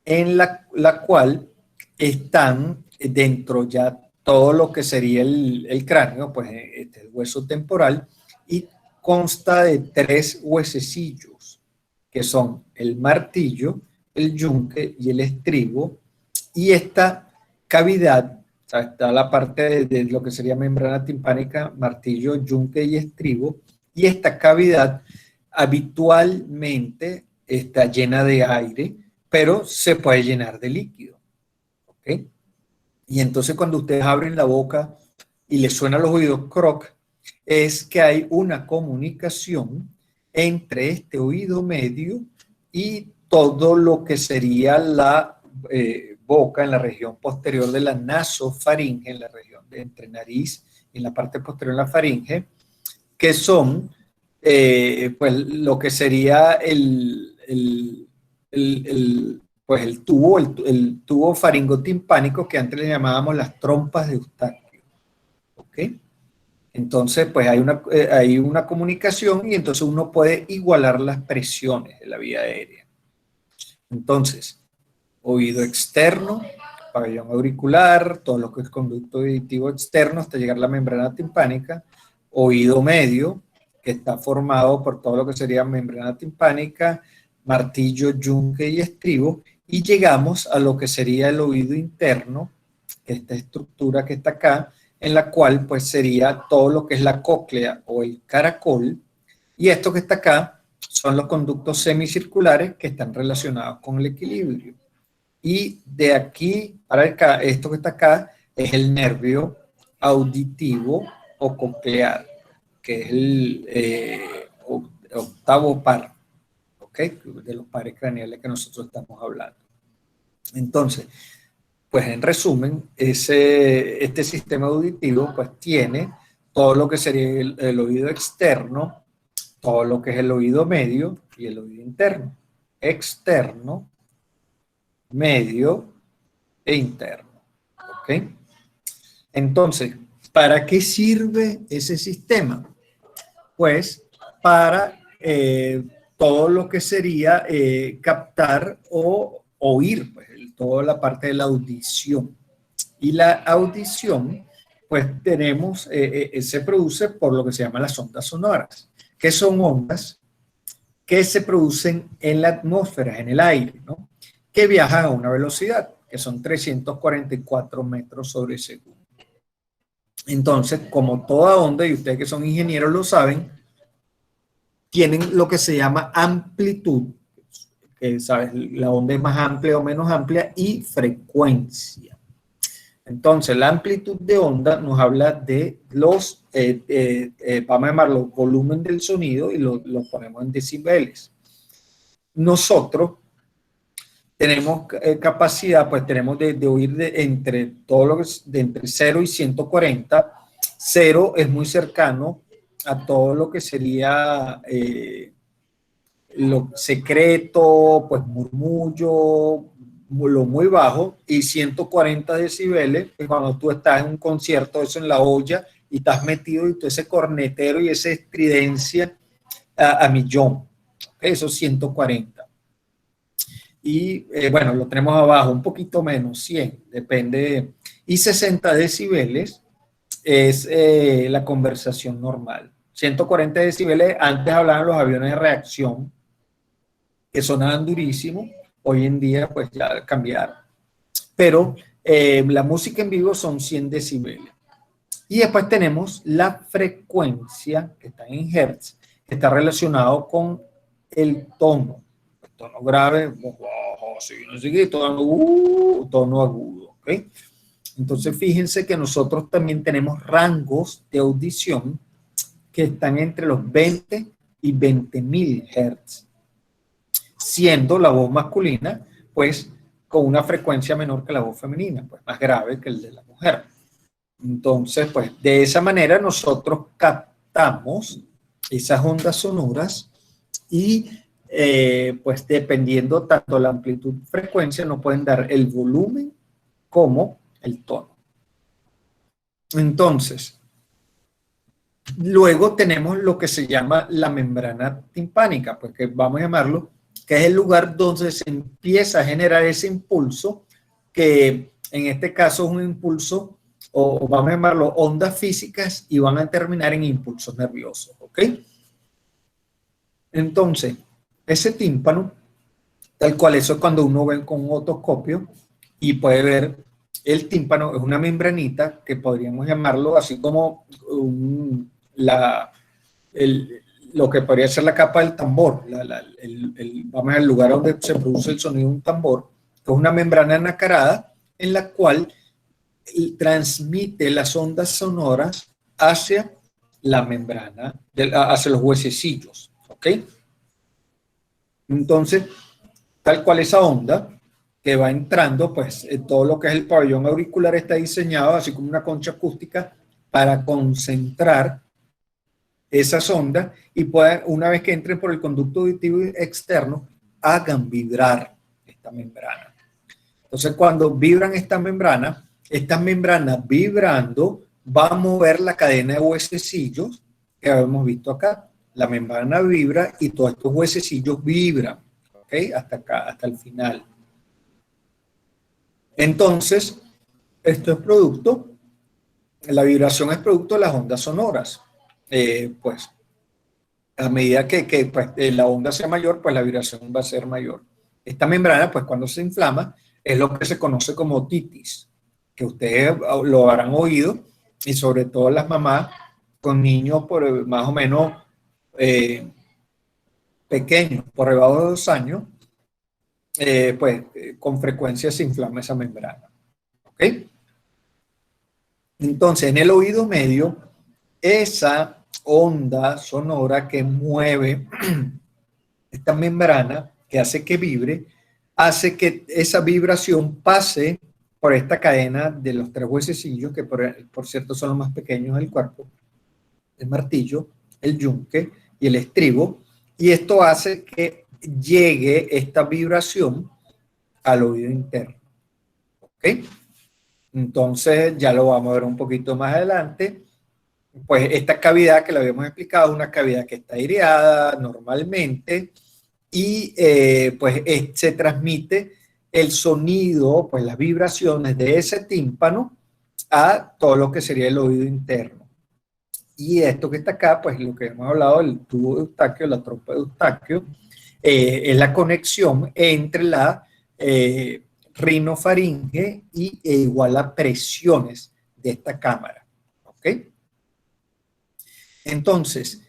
en la cual están dentro ya todo lo que sería el cráneo, pues el hueso temporal, y consta de tres huesecillos, que son el martillo, el yunque y el estribo, y esta cavidad, o sea, está la parte de lo que sería membrana timpánica, martillo, yunque y estribo, y esta cavidad habitualmente está llena de aire, pero se puede llenar de líquido. ¿Ok? Y entonces cuando ustedes abren la boca y les suena los oídos croc, es que hay una comunicación entre este oído medio y todo lo que sería la boca en la región posterior de la nasofaringe, en la región de entre nariz y en la parte posterior de la faringe, que son pues lo que sería pues el tubo faringotimpánico que antes le llamábamos las trompas de Eustaquio. ¿Ok? Entonces, pues hay una comunicación y entonces uno puede igualar las presiones de la vía aérea. Entonces, oído externo, pabellón auricular, todo lo que es conducto auditivo externo hasta llegar a la membrana timpánica, oído medio, que está formado por todo lo que sería membrana timpánica, martillo, yunque y estribo, y llegamos a lo que sería el oído interno, esta estructura que está acá, en la cual pues sería todo lo que es la cóclea o el caracol, y esto que está acá son los conductos semicirculares que están relacionados con el equilibrio. Y de aquí para acá, esto que está acá, es el nervio auditivo o coclear, que es el octavo par, ¿ok? De los pares craneales que nosotros estamos hablando. Entonces, pues en resumen, este sistema auditivo pues tiene todo lo que sería el oído externo, todo lo que es el oído medio y el oído interno. Externo, medio e interno. ¿Ok? Entonces, ¿para qué sirve ese sistema? Pues para todo lo que sería captar o oír, pues, toda la parte de la audición. Y la audición, pues tenemos, se produce por lo que se llama las ondas sonoras, que son ondas que se producen en la atmósfera, en el aire, ¿no? Que viajan a una velocidad, que son 344 metros sobre segundo. Entonces, como toda onda, y ustedes que son ingenieros lo saben, tienen lo que se llama amplitud, que sabes, la onda es más amplia o menos amplia, y frecuencia. Entonces, la amplitud de onda nos habla de los, vamos a llamarlo volumen del sonido y lo ponemos en decibeles. Nosotros tenemos capacidad, pues tenemos de oír entre todo lo que es de entre 0 y 140. 0 es muy cercano a todo lo que sería lo secreto, pues murmullo, lo muy bajo, y 140 decibeles, que cuando tú estás en un concierto, eso en la olla, y estás metido y todo ese cornetero y esa estridencia a millón. Eso es 140. Y bueno, lo tenemos abajo, un poquito menos, 100, depende. Y 60 decibeles es la conversación normal. 140 decibeles, antes hablaban los aviones de reacción, que sonaban durísimo, hoy en día pues ya cambiaron. Pero la música en vivo son 100 decibeles. Y después tenemos la frecuencia, que está en hertz, que está relacionado con el tono. El tono grave, sí, no sé qué, tono agudo. ¿Okay? Entonces fíjense que nosotros también tenemos rangos de audición que están entre los 20 y 20.000 hertz, siendo la voz masculina pues con una frecuencia menor que la voz femenina, pues más grave que el de la mujer. Entonces, pues de esa manera nosotros captamos esas ondas sonoras y pues dependiendo tanto la amplitud y frecuencia nos pueden dar el volumen como el tono. Entonces, luego tenemos lo que se llama la membrana timpánica, pues que vamos a llamarlo, que es el lugar donde se empieza a generar ese impulso, que en este caso es un impulso, o vamos a llamarlo ondas físicas, y van a terminar en impulsos nerviosos, ¿ok? Entonces, ese tímpano, tal cual, eso es cuando uno ve con un otoscopio y puede ver el tímpano, es una membranita que podríamos llamarlo así como lo que podría ser la capa del tambor, vamos al lugar donde se produce el sonido de un tambor, que es una membrana nacarada en la cual transmite las ondas sonoras hacia la membrana, hacia los huesecillos, ¿ok? Entonces, tal cual esa onda que va entrando, pues todo lo que es el pabellón auricular está diseñado así como una concha acústica para concentrar esas ondas y puedan, una vez que entren por el conducto auditivo externo, hagan vibrar esta membrana. Entonces, cuando vibran esta membrana vibrando va a mover la cadena de huesecillos que habíamos visto acá. La membrana vibra y todos estos huesecillos vibran, ¿ok? Hasta acá, hasta el final. Entonces, esto es producto, la vibración es producto de las ondas sonoras. Pues, a medida que pues, la onda sea mayor, pues la vibración va a ser mayor. Esta membrana, pues cuando se inflama, es lo que se conoce como otitis, que ustedes lo habrán oído, y sobre todo las mamás con niños por más o menos pequeños, por debajo de 2 años, pues con frecuencia se inflama esa membrana. ¿Ok? Entonces, en el oído medio, esa onda sonora que mueve esta membrana, que hace que vibre, hace que esa vibración pase por esta cadena de los 3 huesecillos, que por cierto son los más pequeños del cuerpo, el martillo, el yunque y el estribo, y esto hace que llegue esta vibración al oído interno. ¿Ok? Entonces, ya lo vamos a ver un poquito más adelante. Pues esta cavidad que le habíamos explicado es una cavidad que está aireada normalmente y pues se transmite el sonido, pues las vibraciones de ese tímpano a todo lo que sería el oído interno. Y esto que está acá, pues lo que hemos hablado, el tubo de Eustaquio, la trompa de Eustaquio, es la conexión entre la rinofaringe y igual a presiones de esta cámara. ¿Ok? Entonces,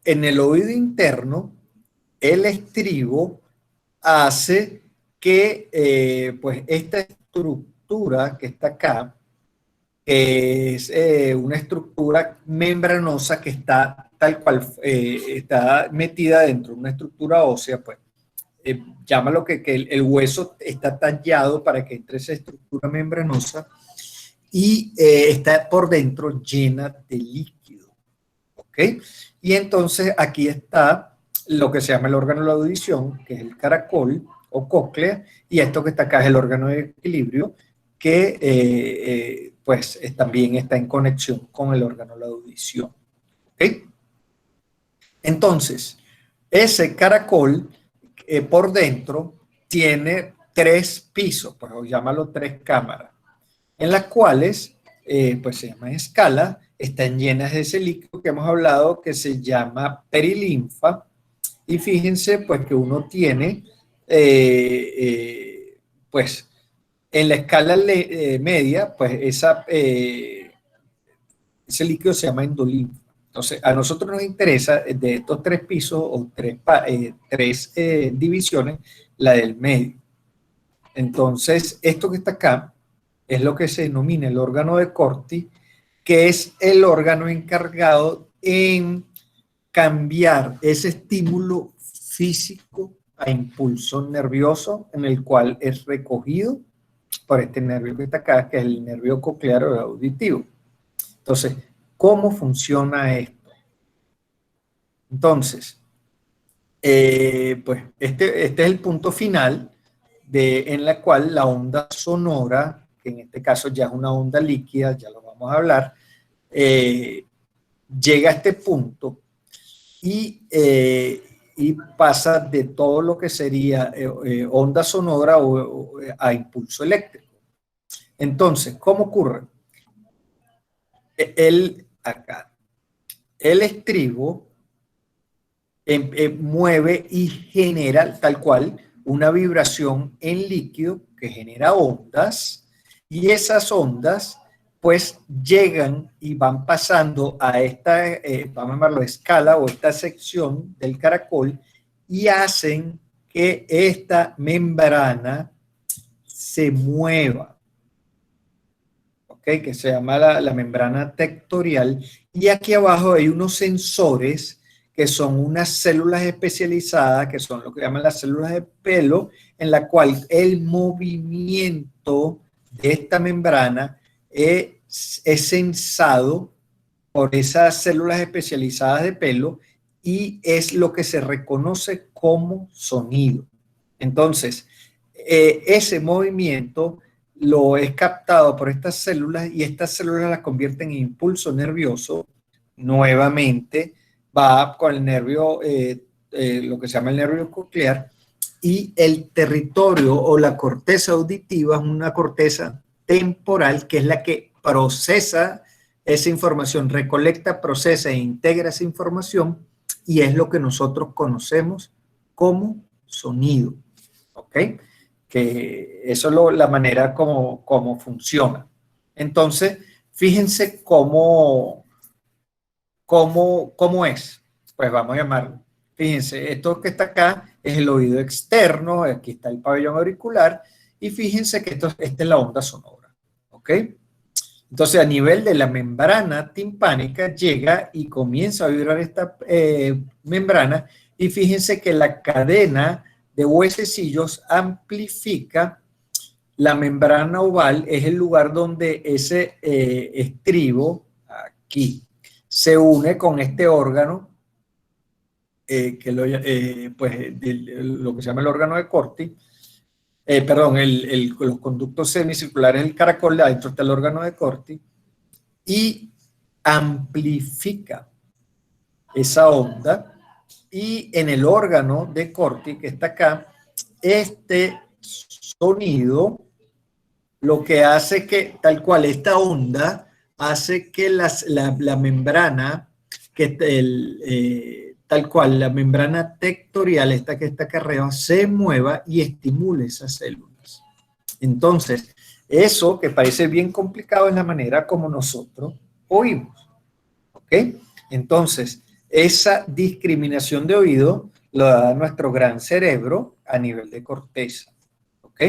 en el oído interno, el estribo hace que pues esta estructura que está acá, que es una estructura membranosa que está tal cual, está metida dentro de una estructura ósea, pues llámalo que el hueso está tallado para que entre esa estructura membranosa y está por dentro llena de líquido, ¿ok? Y entonces aquí está lo que se llama el órgano de la audición, que es el caracol o cóclea, y esto que está acá es el órgano de equilibrio, que pues también está en conexión con el órgano de la audición, ¿ok? Entonces, ese caracol por dentro tiene 3 pisos, pues o llámalo 3 cámaras, en las cuales, pues se llama escala, están llenas de ese líquido que hemos hablado que se llama perilinfa, y fíjense pues que uno tiene, pues en la escala media, pues ese líquido se llama endolinfa. Entonces, a nosotros nos interesa de estos 3 pisos o 3 divisiones, la del medio. Entonces, esto que está acá es lo que se denomina el órgano de Corti, que es el órgano encargado en cambiar ese estímulo físico a impulso nervioso, en el cual es recogido por este nervio que está acá, que es el nervio coclear o auditivo. Entonces, ¿cómo funciona esto? Entonces, pues este es el punto final en la cual la onda sonora, que en este caso ya es una onda líquida, ya lo vamos a hablar, llega a este punto y pasa de todo lo que sería onda sonora a impulso eléctrico. Entonces, ¿cómo ocurre? Acá, el estribo mueve y genera tal cual una vibración en líquido que genera ondas, y esas ondas pues llegan y van pasando a esta, vamos a llamarlo escala o esta sección del caracol, y hacen que esta membrana se mueva, ¿ok? Que se llama la membrana tectorial, y aquí abajo hay unos sensores que son unas células especializadas, que son lo que llaman las células de pelo, en la cual el movimiento de esta membrana es sensado por esas células especializadas de pelo, y es lo que se reconoce como sonido. Entonces, ese movimiento lo es captado por estas células, y estas células las convierten en impulso nervioso. Nuevamente va con el nervio, lo que se llama el nervio coclear, y el territorio o la corteza auditiva es una corteza temporal, que es la que procesa esa información, recolecta, procesa e integra esa información, y es lo que nosotros conocemos como sonido, ¿ok? Que eso es la manera como funciona. Entonces, fíjense cómo es. Pues vamos a llamarlo. Fíjense, esto que está acá es el oído externo, aquí está el pabellón auricular, y fíjense que esta es la onda sonora, ¿ok? Entonces, a nivel de la membrana timpánica, llega y comienza a vibrar esta membrana, y fíjense que la cadena de huesecillos amplifica la membrana oval, es el lugar donde ese estribo, aquí, se une con este órgano, que lo que se llama el órgano de Corti, perdón, los conductos semicirculares del caracol, adentro está el órgano de Corti, y amplifica esa onda, y en el órgano de Corti, que está acá, este sonido lo que hace que, tal cual, esta onda hace que la membrana, tal cual, la membrana tectorial, esta que está acá arriba, se mueva y estimule esas células. Entonces, eso que parece bien complicado es la manera como nosotros oímos, ¿ok? Entonces, esa discriminación de oído lo da nuestro gran cerebro a nivel de corteza, ¿ok?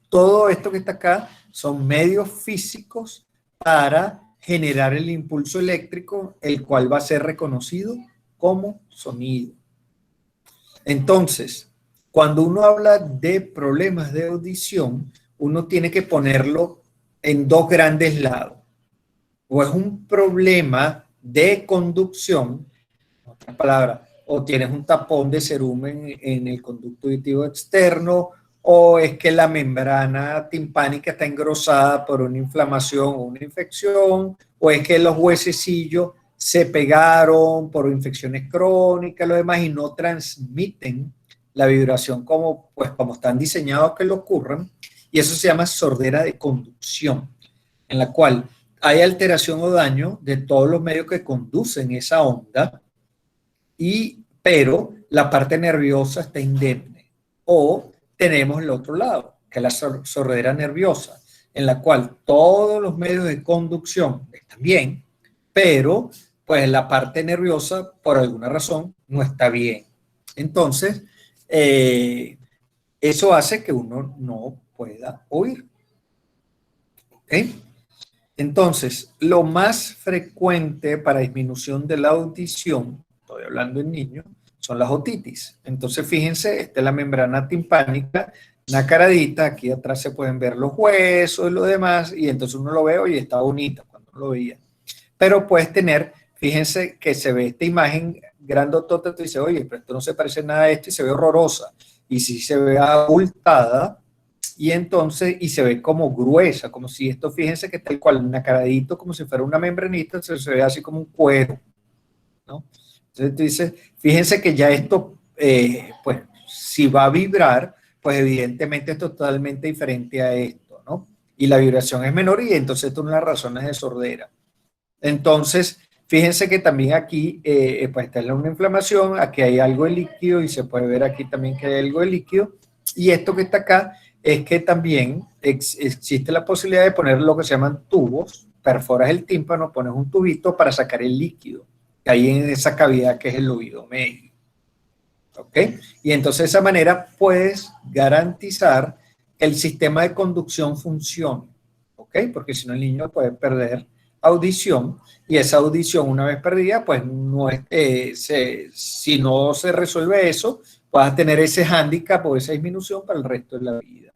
Todo esto que está acá son medios físicos para generar el impulso eléctrico, el cual va a ser reconocido como sonido. Entonces, cuando uno habla de problemas de audición, uno tiene que ponerlo en dos grandes lados. O es un problema de conducción, en otras palabras, o tienes un tapón de cerumen en el conducto auditivo externo, o es que la membrana timpánica está engrosada por una inflamación o una infección, o es que los huesecillos se pegaron por infecciones crónicas, lo demás, y no transmiten la vibración como, pues, como están diseñados que lo ocurran, y eso se llama sordera de conducción, en la cual hay alteración o daño de todos los medios que conducen esa onda, pero la parte nerviosa está indemne. O tenemos el otro lado, que es la sordera nerviosa, en la cual todos los medios de conducción están bien, pero pues la parte nerviosa, por alguna razón, no está bien. Entonces, eso hace que uno no pueda oír. ¿Ok? Entonces, lo más frecuente para disminución de la audición, estoy hablando en niños, son las otitis. Entonces, fíjense, esta es la membrana timpánica, nacaradita, aquí atrás se pueden ver los huesos y lo demás, y entonces uno lo ve y está bonita cuando uno lo veía. Pero puedes tener, fíjense que se ve esta imagen grandotota, tú dices, oye, pero esto no se parece nada a esto y se ve horrorosa. Y si se ve abultada, y entonces, y se ve como gruesa, como si esto, fíjense que tal cual, nacaradito, como si fuera una membranita, se ve así como un cuero, ¿no? Entonces tú dices, fíjense que ya esto, pues, si va a vibrar, pues evidentemente esto es totalmente diferente a esto, ¿no? Y la vibración es menor y entonces esto es una razón de sordera. Entonces, fíjense que también aquí, pues está una inflamación, aquí hay algo de líquido y se puede ver aquí también que hay algo de líquido. Y esto que está acá es que también existe la posibilidad de poner lo que se llaman tubos, perforas el tímpano, pones un tubito para sacar el líquido que hay en esa cavidad que es el oído medio. ¿Ok? Y entonces de esa manera puedes garantizar que el sistema de conducción funcione. ¿Ok? Porque si no el niño puede perder audición y esa audición una vez perdida, pues no es, si no se resuelve eso, vas a tener ese hándicap o esa disminución para el resto de la vida.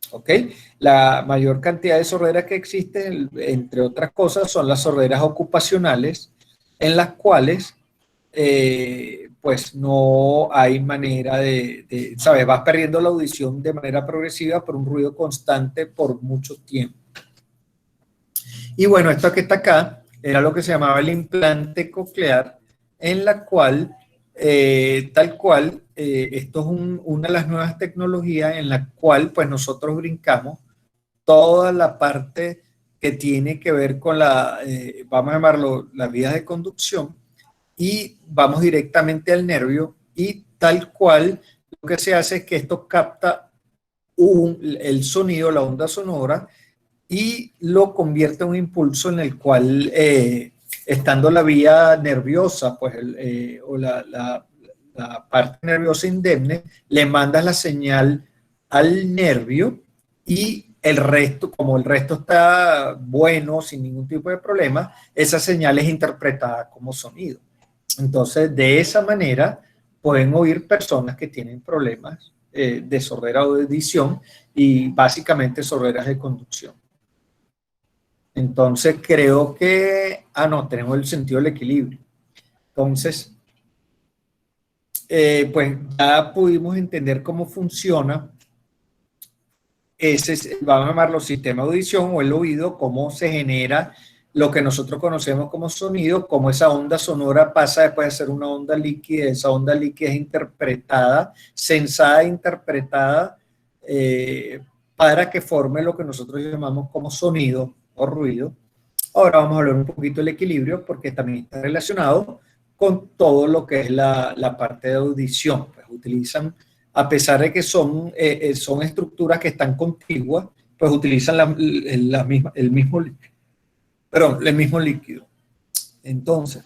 ¿Ok? La mayor cantidad de sorderas que existen, entre otras cosas, son las sorderas ocupacionales, en las cuales pues no hay manera ¿sabes? Vas perdiendo la audición de manera progresiva por un ruido constante por mucho tiempo. Y bueno, esto que está acá era lo que se llamaba el implante coclear, en la cual, tal cual, esto es una de las nuevas tecnologías en la cual pues nosotros brincamos toda la parte que tiene que ver con vamos a llamarlo, las vías de conducción, y vamos directamente al nervio y tal cual lo que se hace es que esto capta el sonido, la onda sonora, y lo convierte en un impulso en el cual, estando la vía nerviosa, pues, o la parte nerviosa indemne, le mandas la señal al nervio y el resto, como el resto está bueno, sin ningún tipo de problema, esa señal es interpretada como sonido. Entonces, de esa manera, pueden oír personas que tienen problemas de sordera o de audición y básicamente sorderas de conducción. Entonces creo que, no, tenemos el sentido del equilibrio. Entonces, pues ya pudimos entender cómo funciona vamos a llamarlo sistema de audición o el oído, cómo se genera lo que nosotros conocemos como sonido, cómo esa onda sonora pasa después de ser una onda líquida, esa onda líquida es interpretada, sensada e interpretada para que forme lo que nosotros llamamos como sonido o ruido. Ahora vamos a hablar un poquito del equilibrio porque también está relacionado con todo lo que es la parte de audición. Pues utilizan, a pesar de que son estructuras que están contiguas, pues utilizan el mismo líquido. Entonces,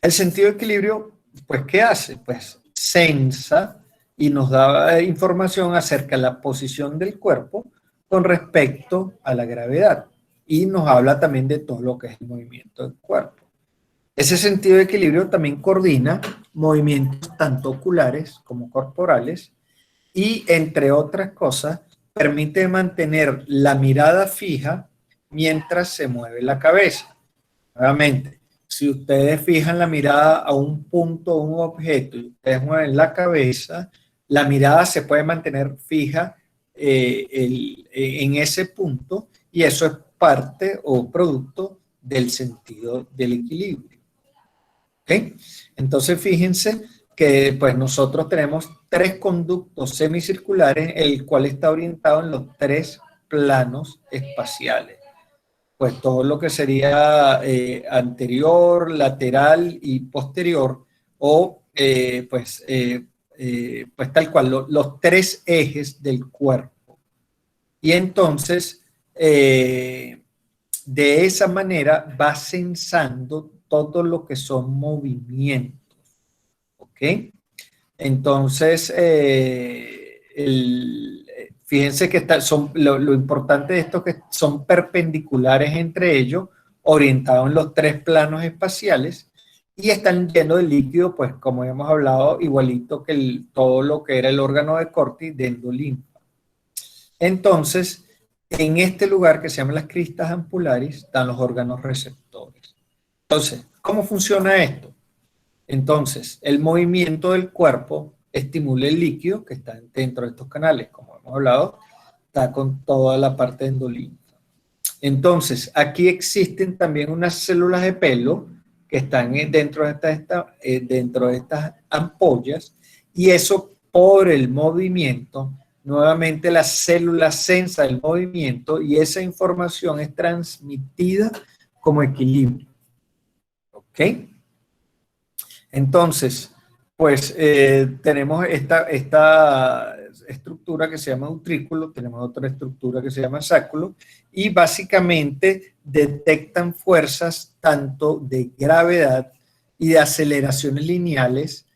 el sentido de equilibrio, pues, ¿qué hace? Pues sensa y nos da información acerca de la posición del cuerpo con respecto a la gravedad. y nos habla también de todo lo que es el movimiento del cuerpo. Ese sentido de equilibrio también coordina movimientos tanto oculares como corporales y, entre otras cosas, permite mantener la mirada fija mientras se mueve la cabeza. Nuevamente, si ustedes fijan la mirada a un punto, un objeto, y ustedes mueven la cabeza, la mirada se puede mantener fija en ese punto, y eso es parte o producto del sentido del equilibrio. ¿Okay? Entonces, fíjense que pues nosotros tenemos 3 conductos semicirculares, el cual está orientado en los 3 planos espaciales. Pues todo lo que sería anterior, lateral y posterior, o pues tal cual, los 3 ejes del cuerpo. Y entonces, de esa manera va sensando todo lo que son movimientos. ¿Ok? Entonces, fíjense que lo importante de esto es que son perpendiculares entre ellos, orientados en los 3 planos espaciales, y están llenos de líquido, pues como hemos hablado, igualito que todo lo que era el órgano de Corti de endolinfa. Entonces, en este lugar que se llama las cristas ampulares, están los órganos receptores. Entonces, ¿cómo funciona esto? Entonces, el movimiento del cuerpo estimula el líquido que está dentro de estos canales, como hemos hablado, está con toda la parte endolinfa. Entonces, aquí existen también unas células de pelo que están dentro de estas ampollas, y eso por el movimiento, nuevamente la célula sensa el movimiento y esa información es transmitida como equilibrio. ¿Ok? Entonces, pues tenemos esta estructura que se llama utrículo, tenemos otra estructura que se llama sacculo, y básicamente detectan fuerzas tanto de gravedad y de aceleraciones lineales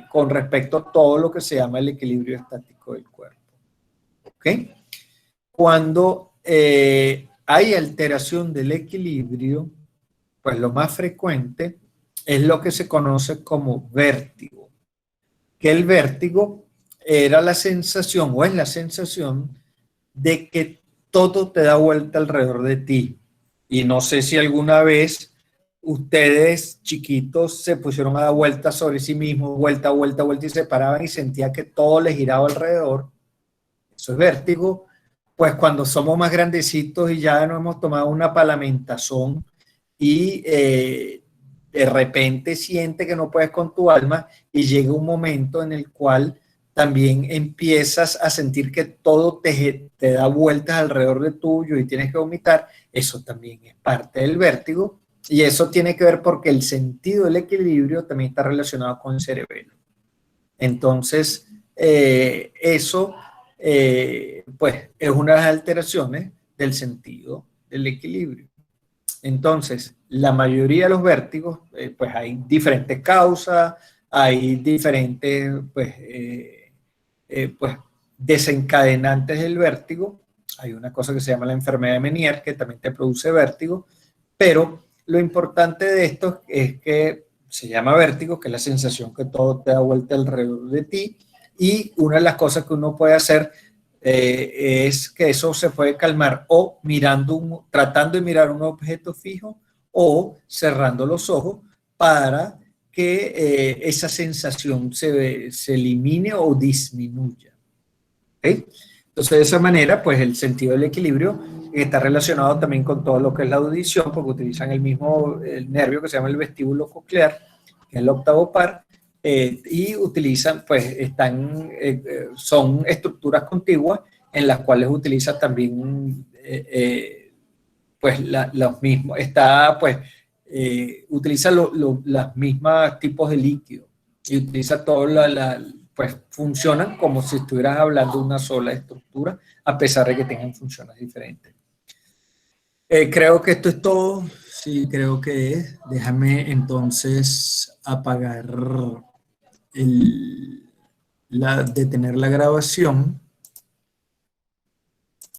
con respecto a todo lo que se llama el equilibrio estático del cuerpo. ¿Ok? Cuando hay alteración del equilibrio, pues lo más frecuente es lo que se conoce como vértigo. Que el vértigo era la sensación, o es la sensación, de que todo te da vuelta alrededor de ti. Y no sé si alguna vez ustedes chiquitos se pusieron a dar vueltas sobre sí mismos, vuelta, vuelta, vuelta, y se paraban y sentían que todo les giraba alrededor. Eso es vértigo. Pues cuando somos más grandecitos y ya nos hemos tomado una palamentazón y de repente siente que no puedes con tu alma, y llega un momento en el cual también empiezas a sentir que todo te da vueltas alrededor de tuyo y tienes que vomitar. Eso también es parte del vértigo, y eso tiene que ver porque el sentido del equilibrio también está relacionado con el cerebelo. Entonces, eso pues es una de las alteraciones del sentido del equilibrio. Entonces, la mayoría de los vértigos, pues hay diferentes causas, hay diferentes pues, desencadenantes del vértigo. Hay una cosa que se llama la enfermedad de Meniere, que también te produce vértigo, pero lo importante de esto es que se llama vértigo, que es la sensación que todo te da vuelta alrededor de ti, y una de las cosas que uno puede hacer es que eso se puede calmar o tratando de mirar un objeto fijo o cerrando los ojos para que esa sensación se elimine o disminuya. ¿Okay? Entonces, de esa manera, pues el sentido del equilibrio está relacionado también con todo lo que es la audición, porque utilizan el nervio que se llama el vestíbulo coclear, que es el octavo par, y utilizan, pues son estructuras contiguas en las cuales utiliza también pues los mismos, utiliza las mismas tipos de líquido y utiliza pues funcionan como si estuvieras hablando de una sola estructura, a pesar de que tengan funciones diferentes. Creo que esto es todo. Sí, creo que es. Déjame entonces apagar detener la grabación.